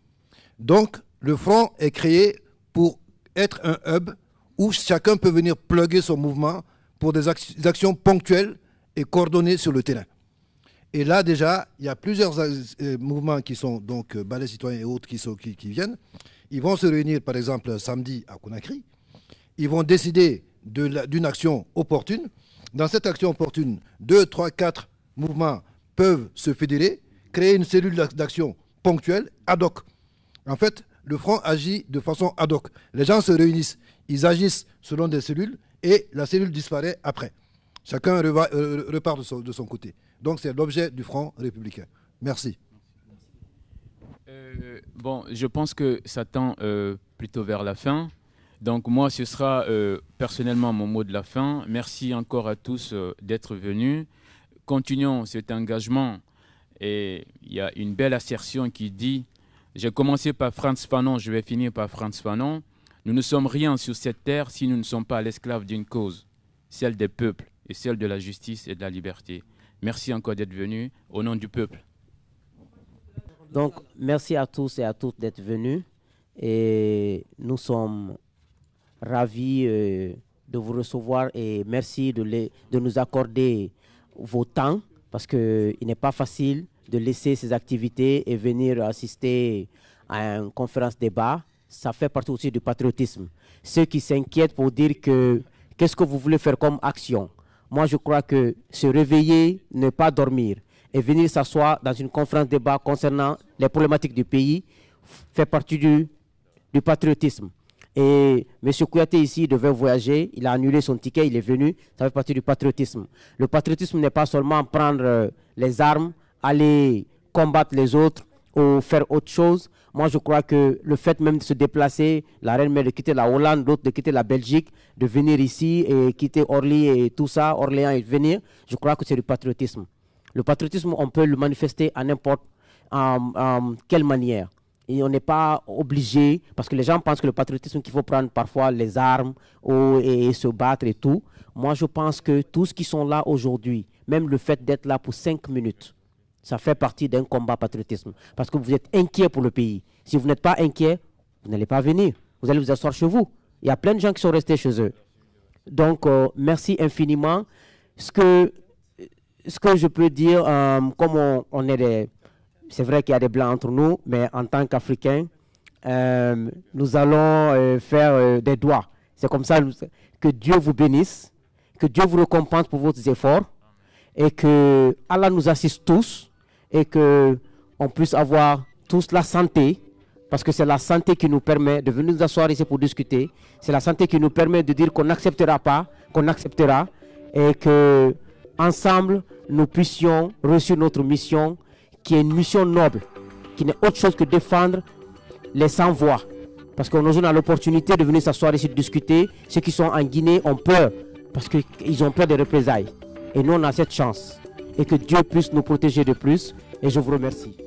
Speaker 3: Donc, le Front est créé pour être un hub où chacun peut venir plugger son mouvement pour des actions ponctuelles et coordonnées sur le terrain. Et là, déjà, il y a plusieurs mouvements qui sont donc Balai Citoyen et autres qui viennent. Ils vont se réunir, par exemple, samedi à Conakry. Ils vont décider d'une action opportune. Dans cette action opportune, 2, 3, 4 mouvements peuvent se fédérer, créer une cellule d'action ponctuelle, ad hoc. En fait, le Front agit de façon ad hoc. Les gens se réunissent, ils agissent selon des cellules et la cellule disparaît après. Chacun repart de son côté. Donc c'est l'objet du Front républicain. Merci.
Speaker 5: Je pense que ça tend plutôt vers la fin. Donc moi, ce sera personnellement mon mot de la fin. Merci encore à tous d'être venus. continuons cet engagement. Et il y a une belle assertion qui dit, j'ai commencé par Frantz Fanon, je vais finir par Frantz Fanon. Nous ne sommes rien sur cette terre si nous ne sommes pas l'esclave d'une cause, celle des peuples et celle de la justice et de la liberté. Merci encore d'être venus au nom du peuple.
Speaker 1: Donc, merci à tous et à toutes d'être venus. Et nous sommes ravis de vous recevoir et merci de nous accorder vos temps parce qu'il n'est pas facile de laisser ces activités et venir assister à une conférence débat. Ça fait partie aussi du patriotisme. Ceux qui s'inquiètent pour dire que qu'est-ce que vous voulez faire comme action. Moi, je crois que se réveiller, ne pas dormir et venir s'asseoir dans une conférence débat concernant les problématiques du pays fait partie du patriotisme. Et M. Kouyaté ici devait voyager, il a annulé son ticket, il est venu, ça fait partie du patriotisme. Le patriotisme n'est pas seulement prendre les armes, aller combattre les autres ou faire autre chose. Moi, je crois que le fait même de se déplacer, la reine-mère de quitter la Hollande, d'autres de quitter la Belgique, de venir ici et quitter Orly et tout ça, Orléans et venir, je crois que c'est du patriotisme. Le patriotisme, on peut le manifester à n'importe quelle manière. Et on n'est pas obligé, parce que les gens pensent que le patriotisme, qu'il faut prendre parfois les armes et se battre et tout. Moi, je pense que tous qui sont là aujourd'hui, même le fait d'être là pour 5 minutes, ça fait partie d'un combat patriotisme. Parce que vous êtes inquiet pour le pays. Si vous n'êtes pas inquiet, vous n'allez pas venir. Vous allez vous asseoir chez vous. Il y a plein de gens qui sont restés chez eux. Donc, merci infiniment. Ce que je peux dire, comme on est des... C'est vrai qu'il y a des Blancs entre nous, mais en tant qu'Africains, nous allons faire des doigts. C'est comme ça que Dieu vous bénisse, que Dieu vous récompense pour vos efforts et que Allah nous assiste tous et qu'on puisse avoir tous la santé, parce que c'est la santé qui nous permet de venir nous asseoir ici pour discuter. C'est la santé qui nous permet de dire qu'on n'acceptera pas, qu'on acceptera et que ensemble nous puissions réussir notre mission, qui est une mission noble, qui n'est autre chose que défendre les sans-voix. Parce qu'aujourd'hui, on a l'opportunité de venir s'asseoir ici, de discuter. Ceux qui sont en Guinée ont peur, parce qu'ils ont peur des représailles. Et nous, on a cette chance. Et que Dieu puisse nous protéger de plus. Et je vous remercie.